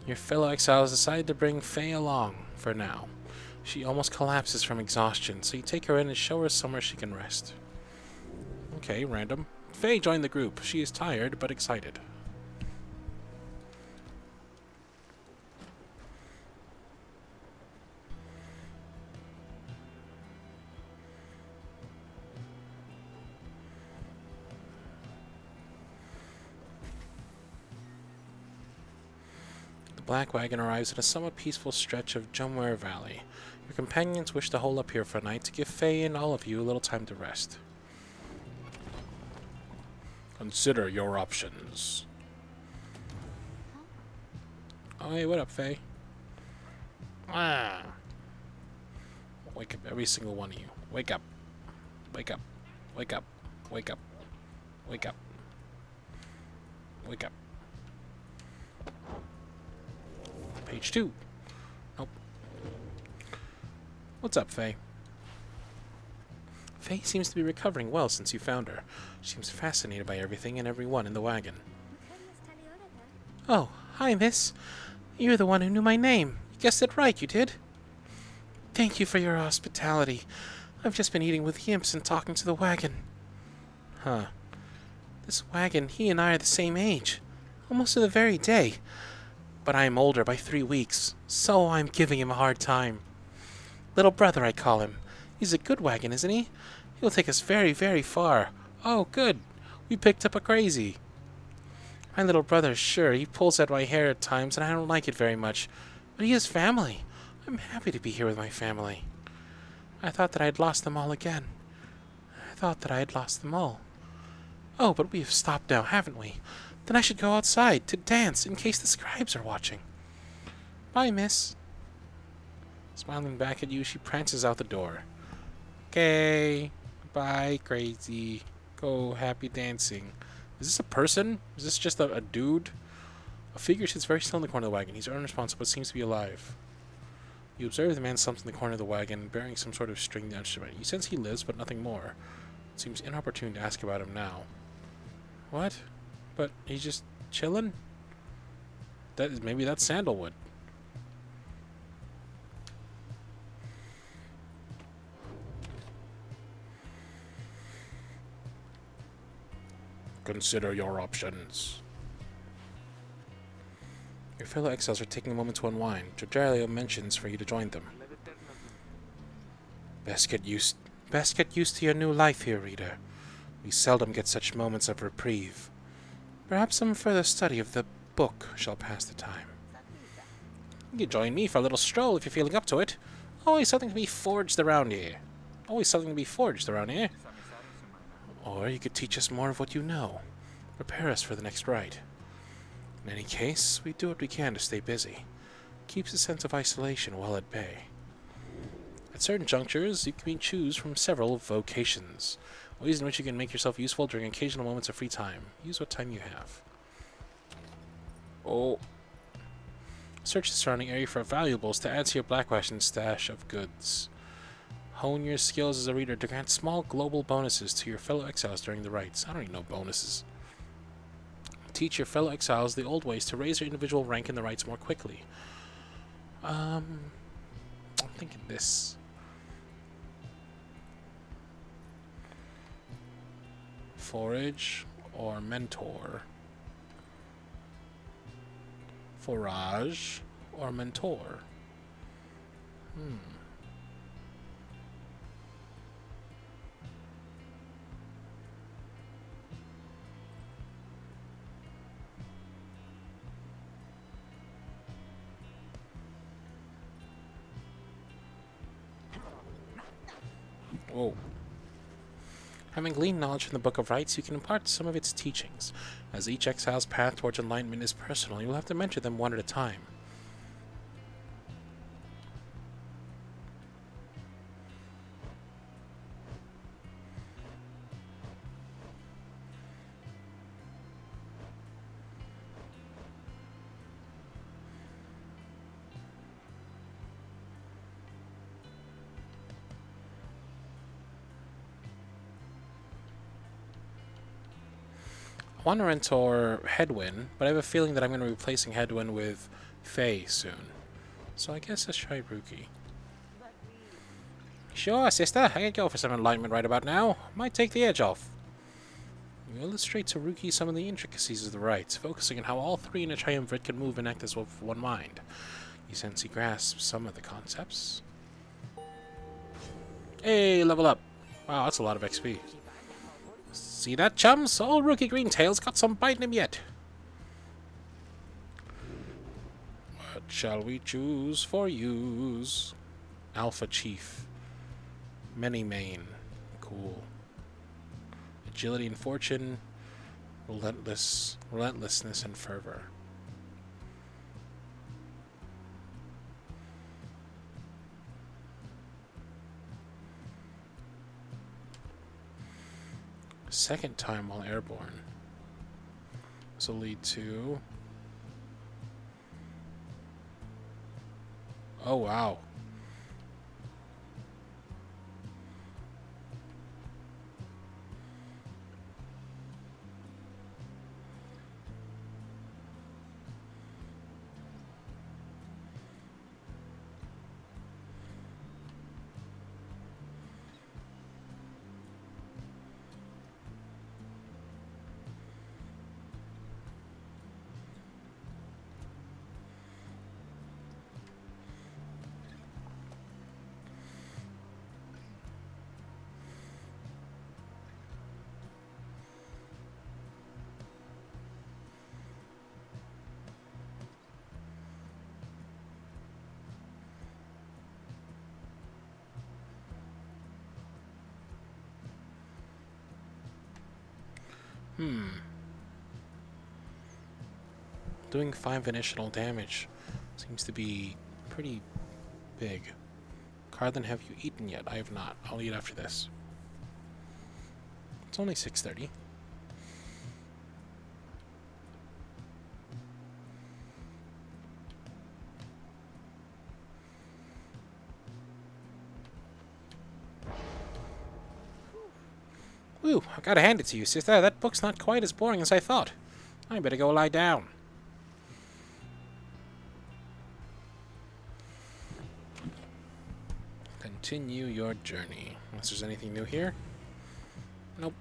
Your fellow exiles decided to bring Faye along, for now. She almost collapses from exhaustion, so you take her in and show her somewhere she can rest. Okay, random. Faye joined the group. She is tired, but excited. The black wagon arrives at a somewhat peaceful stretch of Jumware Valley. Your companions wish to hole up here for a night to give Faye and all of you a little time to rest. Consider your options. Oh, hey, what up, Faye? Ah. Wake up, every single one of you. Wake up. Wake up. Wake up. Wake up. Wake up. Wake up. Page 2. Nope. What's up, Faye? Faye seems to be recovering well since you found her. She seems fascinated by everything and everyone in the wagon. Oh, hi, miss. You're the one who knew my name. You guessed it right, you did. Thank you for your hospitality. I've just been eating with the imps and talking to the wagon. Huh. This wagon, he and I are the same age. Almost to the very day. But I am older by 3 weeks, so I'm giving him a hard time. Little brother, I call him. He's a good wagon, isn't he? He'll take us very, very far. Oh, good. We picked up a crazy. My little brother, sure, he pulls at my hair at times, and I don't like it very much. But he has family. I'm happy to be here with my family. I thought that I had lost them all again. I thought that I had lost them all. Oh, but we have stopped now, haven't we? Then I should go outside to dance in case the scribes are watching. Bye, miss. Smiling back at you, she prances out the door. Okay. Bye, crazy. Go happy dancing. Is this a person? Is this just a dude? A figure sits very still in the corner of the wagon. He's unresponsive but seems to be alive. You observe the man slumped in the corner of the wagon, bearing some sort of stringed instrument. You sense he lives, but nothing more. It seems inopportune to ask about him now. What? But he's just chilling? Maybe that's sandalwood. Consider your options. Your fellow exiles are taking a moment to unwind. Jodario mentions for you to join them. Best get used to your new life here, reader. We seldom get such moments of reprieve. Perhaps some further study of the book shall pass the time. You can join me for a little stroll if you're feeling up to it. Always something to be forged around here. Or you could teach us more of what you know. Prepare us for the next rite. In any case, we do what we can to stay busy. Keeps a sense of isolation well at bay. At certain junctures, you can choose from several vocations. Ways in which you can make yourself useful during occasional moments of free time. Use what time you have. Oh. Search the surrounding area for valuables to add to your black wagon stash of goods. Hone your skills as a reader to grant small global bonuses to your fellow exiles during the rites. I don't need no bonuses. Teach your fellow exiles the old ways to raise your individual rank in the rites more quickly. I'm thinking this. Forage or mentor? Forage or mentor? Whoa. Having gleaned knowledge from the Book of Rites, you can impart some of its teachings. As each exile's path towards enlightenment is personal, you will have to mentor them one at a time. I want to mentor Hedwyn, but I have a feeling that I'm going to be replacing Hedwyn with Faye soon. So I guess let's try Rookie. Sure, sister. I could go for some enlightenment right about now. Might take the edge off. You illustrate to Rookie some of the intricacies of the rites, focusing on how all three in a triumvirate can move and act as one mind. You sense he grasps some of the concepts. Hey, level up. Wow, that's a lot of XP. See that, chums? Old Rookie Greentail's got some bite in him yet. What shall we choose for use? Alpha Chief. Many Mane. Cool. Agility and Fortune. Relentlessness and Fervor. Second time while airborne. This will lead to... Oh, wow. Doing 5 additional damage seems to be pretty big. Cardlin, have you eaten yet? I have not. I'll eat after this. It's only 6:30. Woo, I gotta hand it to you, sister. That book's not quite as boring as I thought. I better go lie down. Continue your journey. Unless there's anything new here. Nope.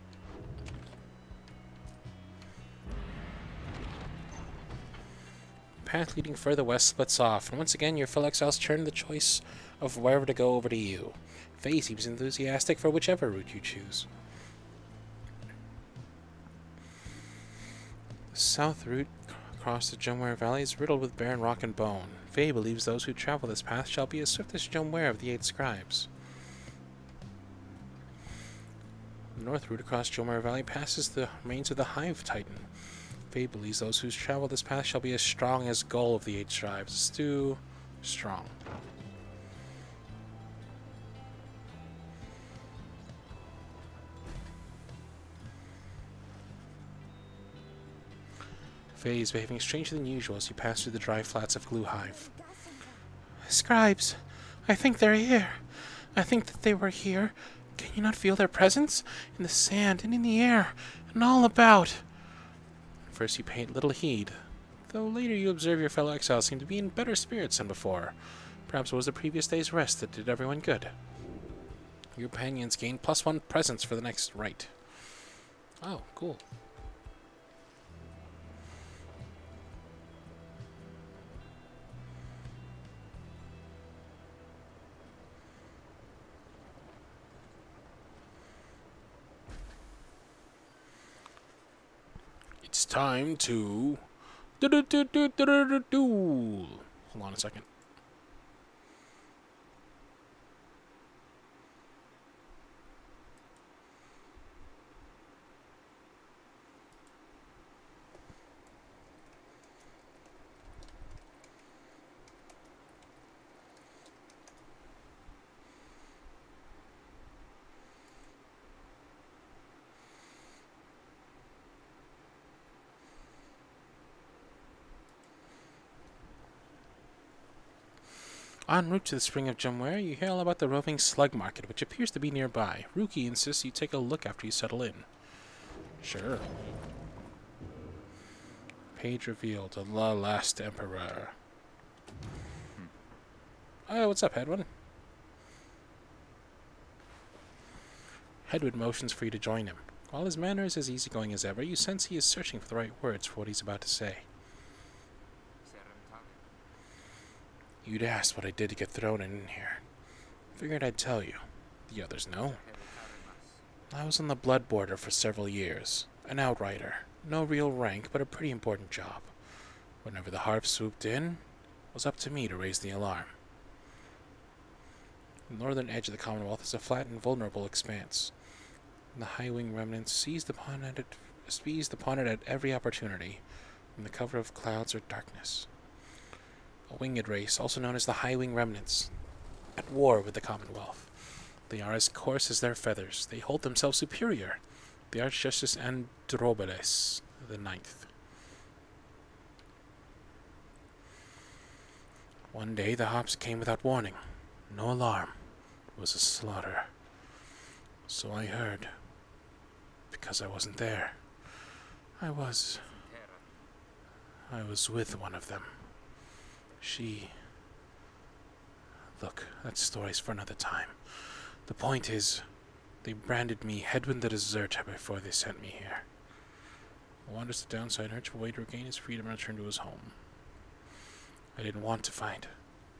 Path leading further west splits off, and once again your fellow exiles turn the choice of wherever to go over to you. Faye seems enthusiastic for whichever route you choose. The south route across the Jumware Valley is riddled with barren rock and bone. Faye believes those who travel this path shall be as swift as Jumware of the 8 scribes. The north route across Jumware Valley passes the remains of the Hive Titan. Faye believes those who travel this path shall be as strong as Gull of the 8 scribes. It's too strong. Faye is behaving stranger than usual as you pass through the dry flats of Glue Hive. Scribes, I think they're here. I think that they were here. Can you not feel their presence? In the sand and in the air and all about. First you paid little heed, though later you observe your fellow exiles seem to be in better spirits than before. Perhaps it was the previous day's rest that did everyone good. Your companions gain +1 presence for the next rite. Oh, cool. It's time to do. Hold on a second. En route to the Spring of Jumware, you hear all about the roving slug market, which appears to be nearby. Ruki insists you take a look after you settle in. Sure. Page revealed. The last emperor. Oh, what's up, Hedwin? Hedwin motions for you to join him. While his manner is as easygoing as ever, you sense he is searching for the right words for what he's about to say. You'd asked what I did to get thrown in here. Figured I'd tell you. The others know. I was on the blood border for several years. An outrider. No real rank, but a pretty important job. Whenever the harp swooped in, it was up to me to raise the alarm. The northern edge of the Commonwealth is a flat and vulnerable expanse. And the high-wing remnants seized upon it at every opportunity, from the cover of clouds or darkness. A winged race, also known as the High-Wing Remnants, at war with the Commonwealth. They are as coarse as their feathers. They hold themselves superior. The Archjustice Androbeles the Ninth. One day the hops came without warning. No alarm. It was a slaughter. So I heard. Because I wasn't there. I was with one of them. She... Look, that story's for another time. The point is, they branded me Hedwin the Deserter before they sent me here. Wanders the downside, urged a way to regain his freedom and return to his home. I didn't want to fight.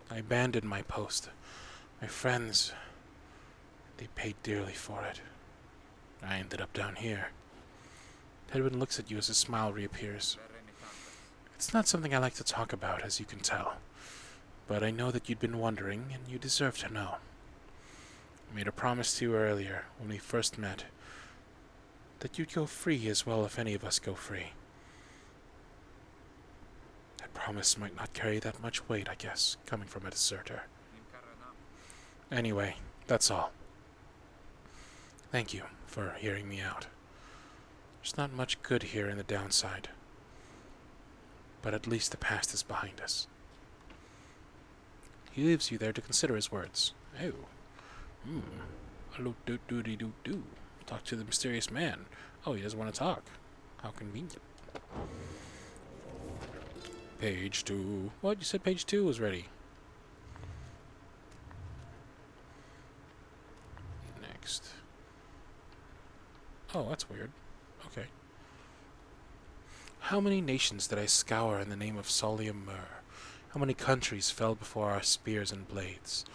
I abandoned my post. My friends, they paid dearly for it. I ended up down here. Hedwin looks at you as a smile reappears. It's not something I like to talk about, as you can tell. But I know that you'd been wondering, and you deserve to know. I made a promise to you earlier, when we first met, that you'd go free as well if any of us go free. That promise might not carry that much weight, I guess, coming from a deserter. Anyway, that's all. Thank you for hearing me out. There's not much good here in the downside. But at least the past is behind us. He leaves you there to consider his words. Oh. Hello, do. Talk to the mysterious man. Oh, he doesn't want to talk. How convenient. Page 2. What? You said page 2 was ready. Next. Oh, that's weird. Okay. How many nations did I scour in the name of Solium Mur? How many countries fell before our spears and blades?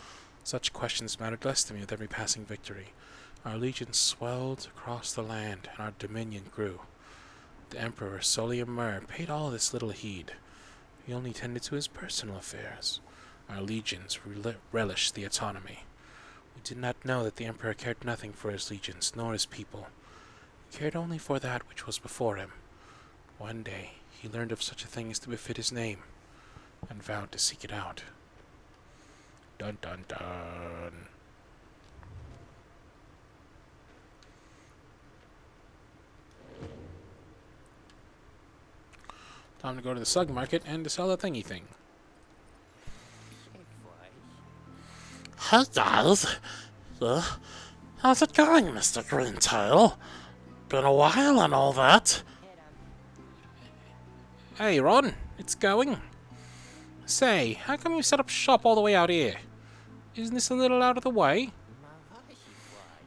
Such questions mattered less to me with every passing victory. Our legions swelled across the land, and our dominion grew. The Emperor Solium Mur paid all this little heed. He only tended to his personal affairs. Our legions relished the autonomy. We did not know that the Emperor cared nothing for his legions, nor his people. He cared only for that which was before him. One day, he learned of such a thing as to befit his name, and vowed to seek it out. Dun dun dun. Time to go to the slug market and to sell a thingy thing. Hey guys, Yeah? How's it going, Mr. Greentail? Been a while and all that. Hey, Ron, it's going. Say, how come you set up shop all the way out here? Isn't this a little out of the way?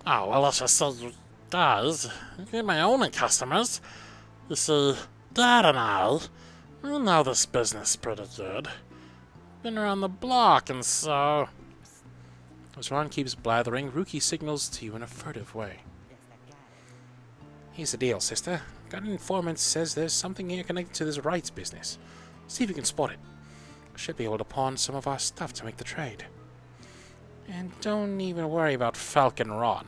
Oh, well, let's just say you guys, you're my only customers. You see, Dad and I, we know this business pretty good. Been around the block and so... As Ron keeps blathering, Rookie signals to you in a furtive way. Here's the deal, sister. Got an informant says there's something here connected to this rights business. See if you can spot it. Should be able to pawn some of our stuff to make the trade. And don't even worry about Falcon Ron,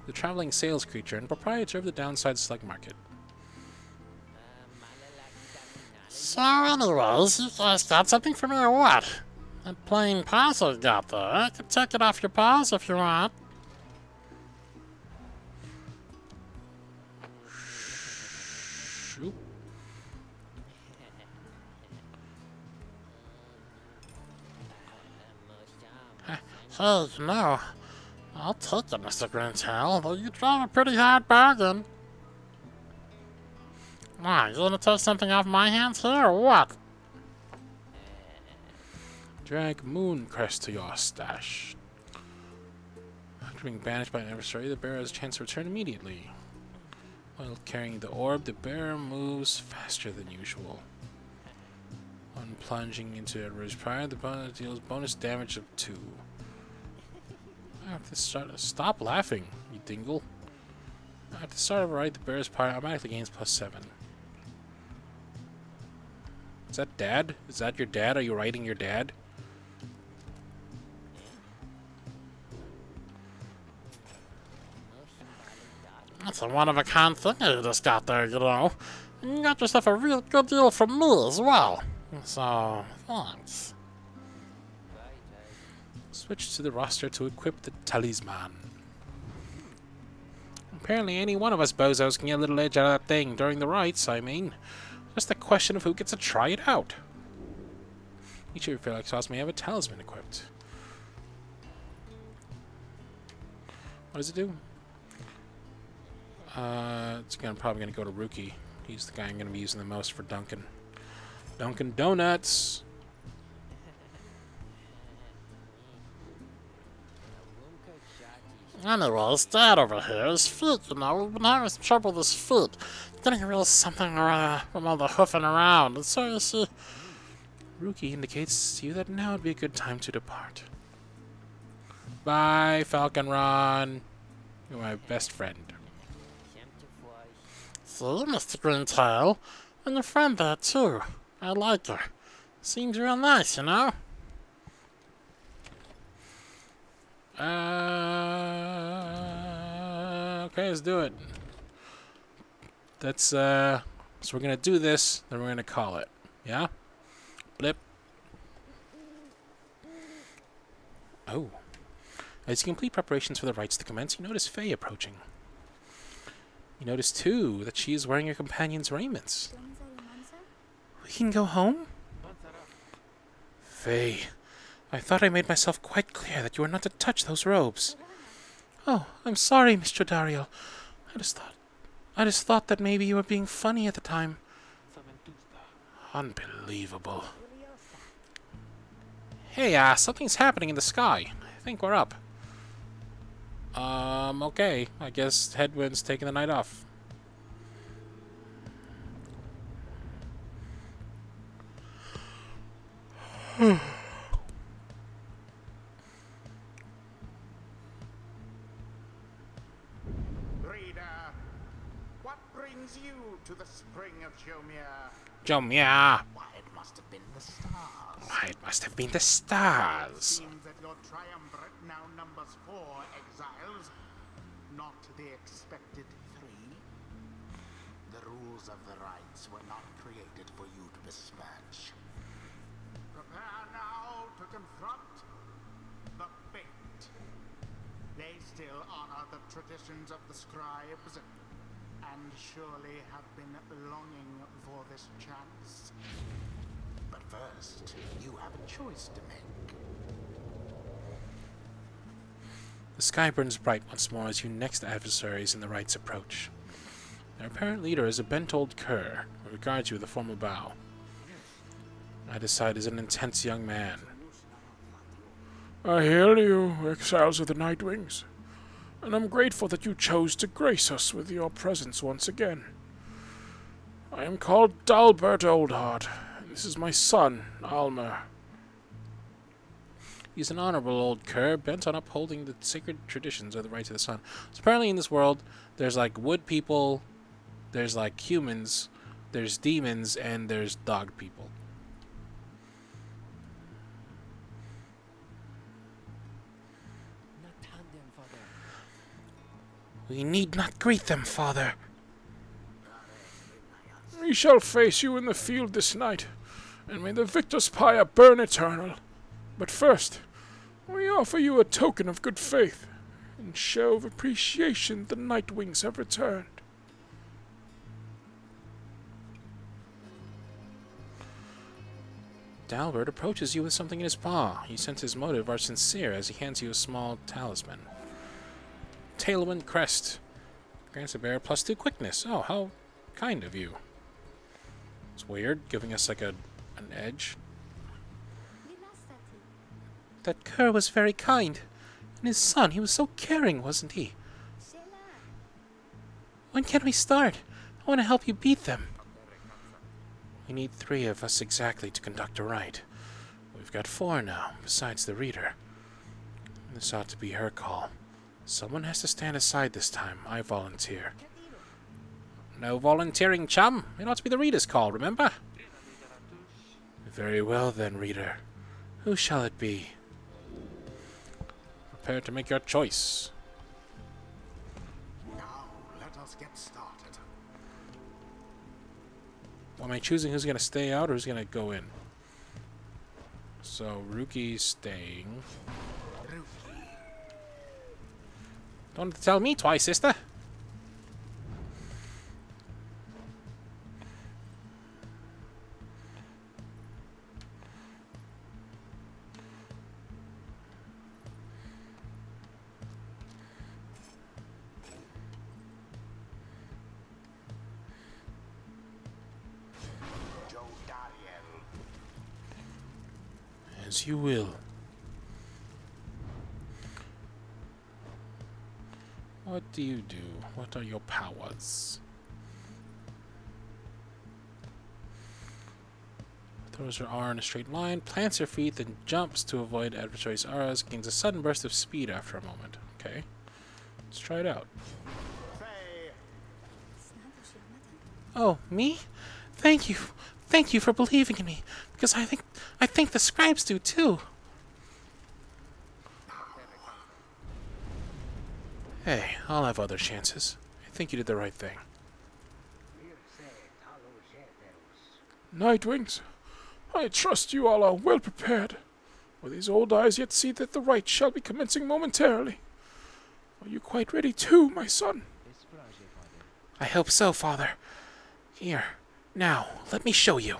the traveling sales creature and proprietor of the Downside Slug Market. So anyways, you guys got something for me or what? That plain parcel you got there, I can take it off your paws if you want. Shoot. Hey, you know, I'll take it, Mr. Greentail, though you drive a pretty hard bargain. Why, you gonna take something off my hands here, or what? Drag Mooncrest to your stash. After being banished by an adversary, the bearer has a chance to return immediately. While carrying the orb, the bearer moves faster than usual. On plunging into a rouge pyre, the bonus deals bonus damage of 2. At the start, stop laughing, you dingle. At the start of a rite, the bearer's pyre automatically gains +7. Is that Dad? Is that your dad? Are you writing your dad? That's a one-of-a-kind thing you just got there, you know. And you got yourself a real good deal from me as well. So, thanks. Switch to the roster to equip the talisman. Apparently any one of us bozos can get a little edge out of that thing during the rites, I mean. Just a question of who gets to try it out. Each of your Felix House may have a talisman equipped. What does it do? It's probably gonna go to Rookie. He's the guy I'm gonna be using the most for Duncan. Dunkin' Donuts! Anyways, Dad over here, his feet, you know, we've been having some trouble with his feet. Getting a real something from all the hoofing around, and so you see... Rookie indicates to you that now would be a good time to depart. Bye, Falcon Ron. You're my best friend. See, Mr. Greentail, and your friend there too. I like her. Seems real nice, you know? Okay, let's do it. That's, so we're gonna do this, then we're gonna call it. Yeah? Blip. Oh. As you complete preparations for the rites to commence, you notice Faye approaching. You notice, too, that she is wearing your companion's raiments. We can go home? Faye, I thought I made myself quite clear that you were not to touch those robes. Oh, I'm sorry, Mr. Dario. I just thought that maybe you were being funny at the time. Unbelievable. Hey, something's happening in the sky. I think we're up. Okay. I guess Headwind's taking the night off. Reader, what brings you to the spring of Jomia? Jomia! Why, it must have been the stars. Why, it must have been the stars. Seems that your triumvirate now numbers 4 exiles, not the expected 3. The rules of the rites were not created for you to dispatch. Prepare now to confront the fate. They still honor the traditions of the scribes, and surely have been longing for this chance. But first, you have a choice to make. The sky burns bright once more as you next adversaries in the rites approach. Their apparent leader is a bent old cur who regards you with a formal bow. I decide is an intense young man. I hail you, exiles of the Nightwings, and I'm grateful that you chose to grace us with your presence once again. I am called Dalbert Oldheart, and this is my son, Almer. He's an honorable old cur bent on upholding the sacred traditions of the rights of the sun. So apparently in this world, there's like wood people, there's like humans, there's demons, and there's dog people. We need not greet them, father. We shall face you in the field this night, and may the victor's pyre burn eternal. But first, we offer you a token of good faith, and show of appreciation the Nightwings have returned. Dalbert approaches you with something in his paw. He senses his motive are sincere as he hands you a small talisman. Tailwind crest. Grants a bear +2 quickness. Oh, how kind of you. It's weird, giving us like an edge. That cur was very kind. And his son, he was so caring, wasn't he? When can we start? I want to help you beat them. We need 3 of us exactly to conduct a rite. We've got 4 now, besides the reader. This ought to be her call. Someone has to stand aside this time. I volunteer. No volunteering, chum. It ought to be the reader's call, remember? Very well then, reader. Who shall it be? Prepare to make your choice. Now, let us get started. Am I choosing who's going to stay out or who's going to go in? So, Ruki's staying. Don't have to tell me twice, sister. As you will. What do you do? What are your powers? Throws her R in a straight line, plants her feet, then jumps to avoid adversaries' auras, gains a sudden burst of speed after a moment. Okay. Let's try it out. Oh, me? Thank you. Thank you for believing in me. Because I think the scribes do too. Hey, I'll have other chances. I think you did the right thing. Nightwings, I trust you all are well prepared. For these old eyes yet see that the rite shall be commencing momentarily. Are you quite ready too, my son? I hope so, father. Here, now, let me show you.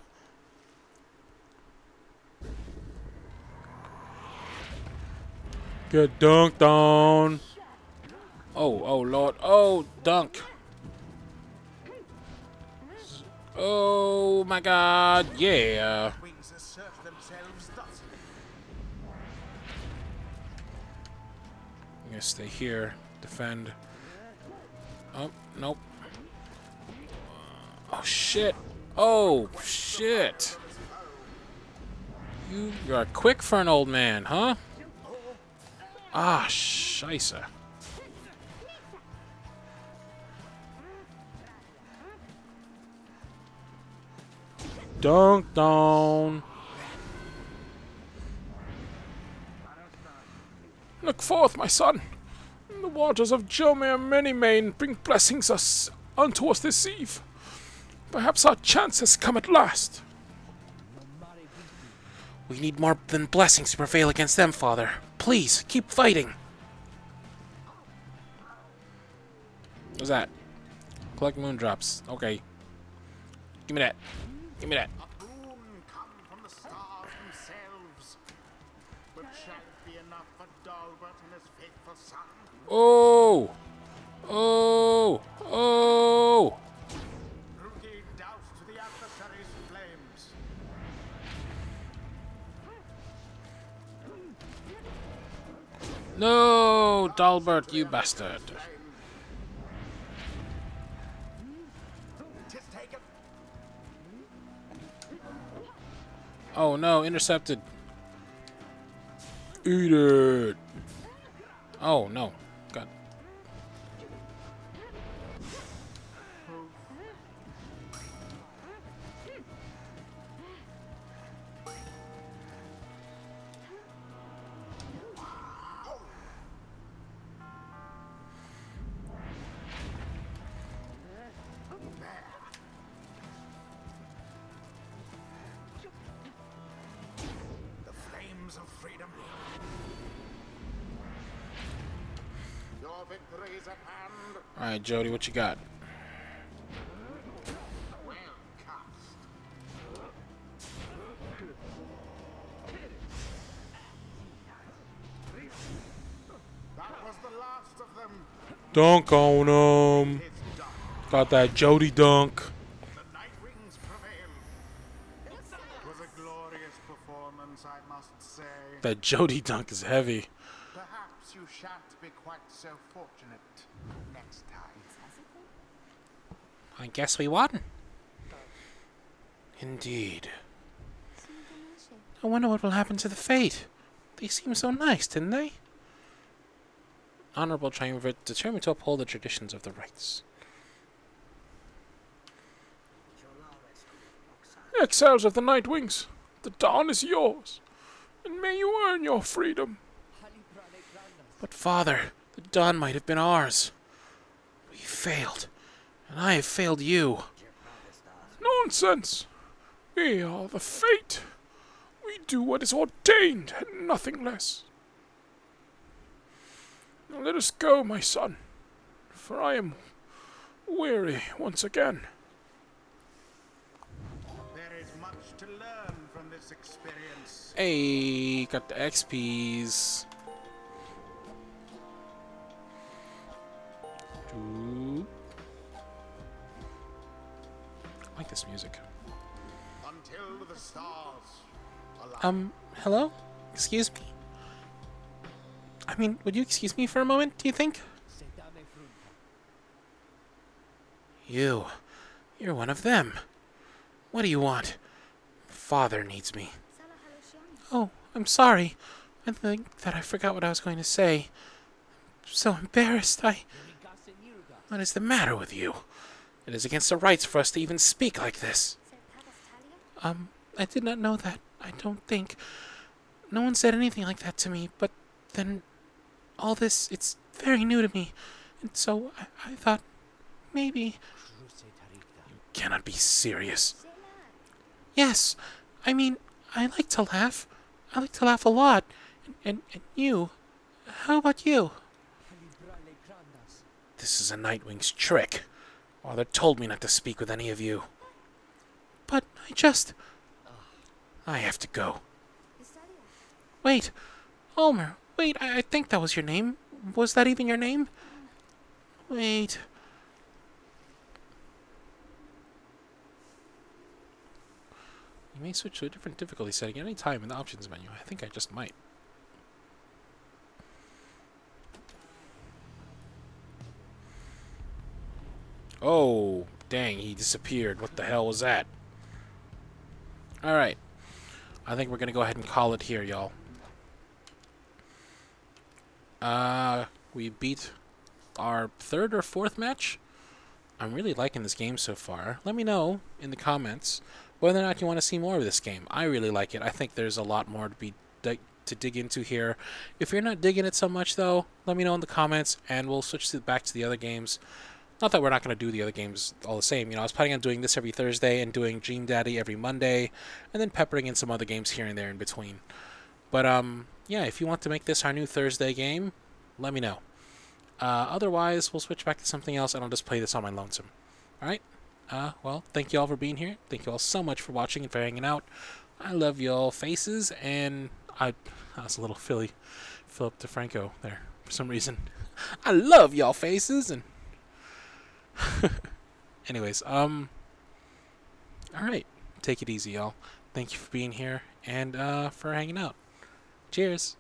Get dunked on. Oh, Lord. Oh, dunk. Oh, my God. Yeah. Wings assert themselves thus. I'm going to stay here. Defend. Oh, nope. Oh, shit. Oh, shit. You are quick for an old man, huh? Ah, scheisse. Dunk down. Look forth, my son. The waters of Jomir Manymane bring blessings unto us this eve. Perhaps our chance has come at last. We need more than blessings to prevail against them, father. Please, keep fighting. What's that? Collect moon drops. Okay. Give me that. Give me that. A boon come from the stars themselves. But shall it be enough for Dalbert and his faithful son. Oh! Oh! Oh! Rugi doused the adversary's flames. No, Dalbert, you bastard. Tis taken. Oh no, intercepted. Eat it. Oh no. God. The flames of freedom. Your victory is at hand. Alright, Jody, what you got? Well cast. That was the last of them. Dunk on him. It's done. Got that Jody dunk. The Nightwings prevail. It was a glorious performance, I must say. That Jody dunk is heavy. Perhaps you shan't be quite so fortunate next time. I guess we won. Indeed. I wonder what will happen to the Fate. They seemed so nice, didn't they? Honorable Triumvirate, determined to uphold the traditions of the rites. Exiles of the Nightwings, the dawn is yours, and may you earn your freedom. But Father, the dawn might have been ours. We failed, and I have failed you. Nonsense! We are the Fate. We do what is ordained, and nothing less. Now let us go, my son, for I am weary once again. There is much to learn from this experience. Hey, got the XPs. Ooh. I like this music. Until the stars align. Hello? Excuse me? I mean, would you excuse me for a moment, do you think? You're one of them. What do you want? Father needs me. Oh, I'm sorry. I think that I forgot what I was going to say. I'm so embarrassed. What is the matter with you? It is against the rights for us to even speak like this. I did not know that. I don't think. No one said anything like that to me, but then all this, it's very new to me. And so I thought, maybe. You cannot be serious. Yes, I mean, I like to laugh. I like to laugh a lot. And you, how about you? This is a Nightwing's trick. Father told me not to speak with any of you. But I have to go. Wait, Ulmer, wait, I think that was your name. Was that even your name? Wait. You may switch to a different difficulty setting at any time in the options menu. I think I just might. Oh, dang, he disappeared. What the hell was that? Alright. I think we're going to go ahead and call it here, y'all. We beat our third or fourth match. I'm really liking this game so far. Let me know in the comments whether or not you want to see more of this game. I really like it. I think there's a lot more to dig into here. If you're not digging it so much, though, let me know in the comments, and we'll switch back to the other games. Not that we're not going to do the other games all the same. You know, I was planning on doing this every Thursday and doing Dream Daddy every Monday, and then peppering in some other games here and there in between. But, yeah, if you want to make this our new Thursday game, let me know. Otherwise, we'll switch back to something else, and I'll just play this on my lonesome. Alright? Well, thank you all for being here. Thank you all so much for watching and for hanging out. I love y'all faces, and I was a little Philip DeFranco there. for some reason. I love y'all faces and anyways, alright. Take it easy, y'all. Thank you for being here and for hanging out. Cheers.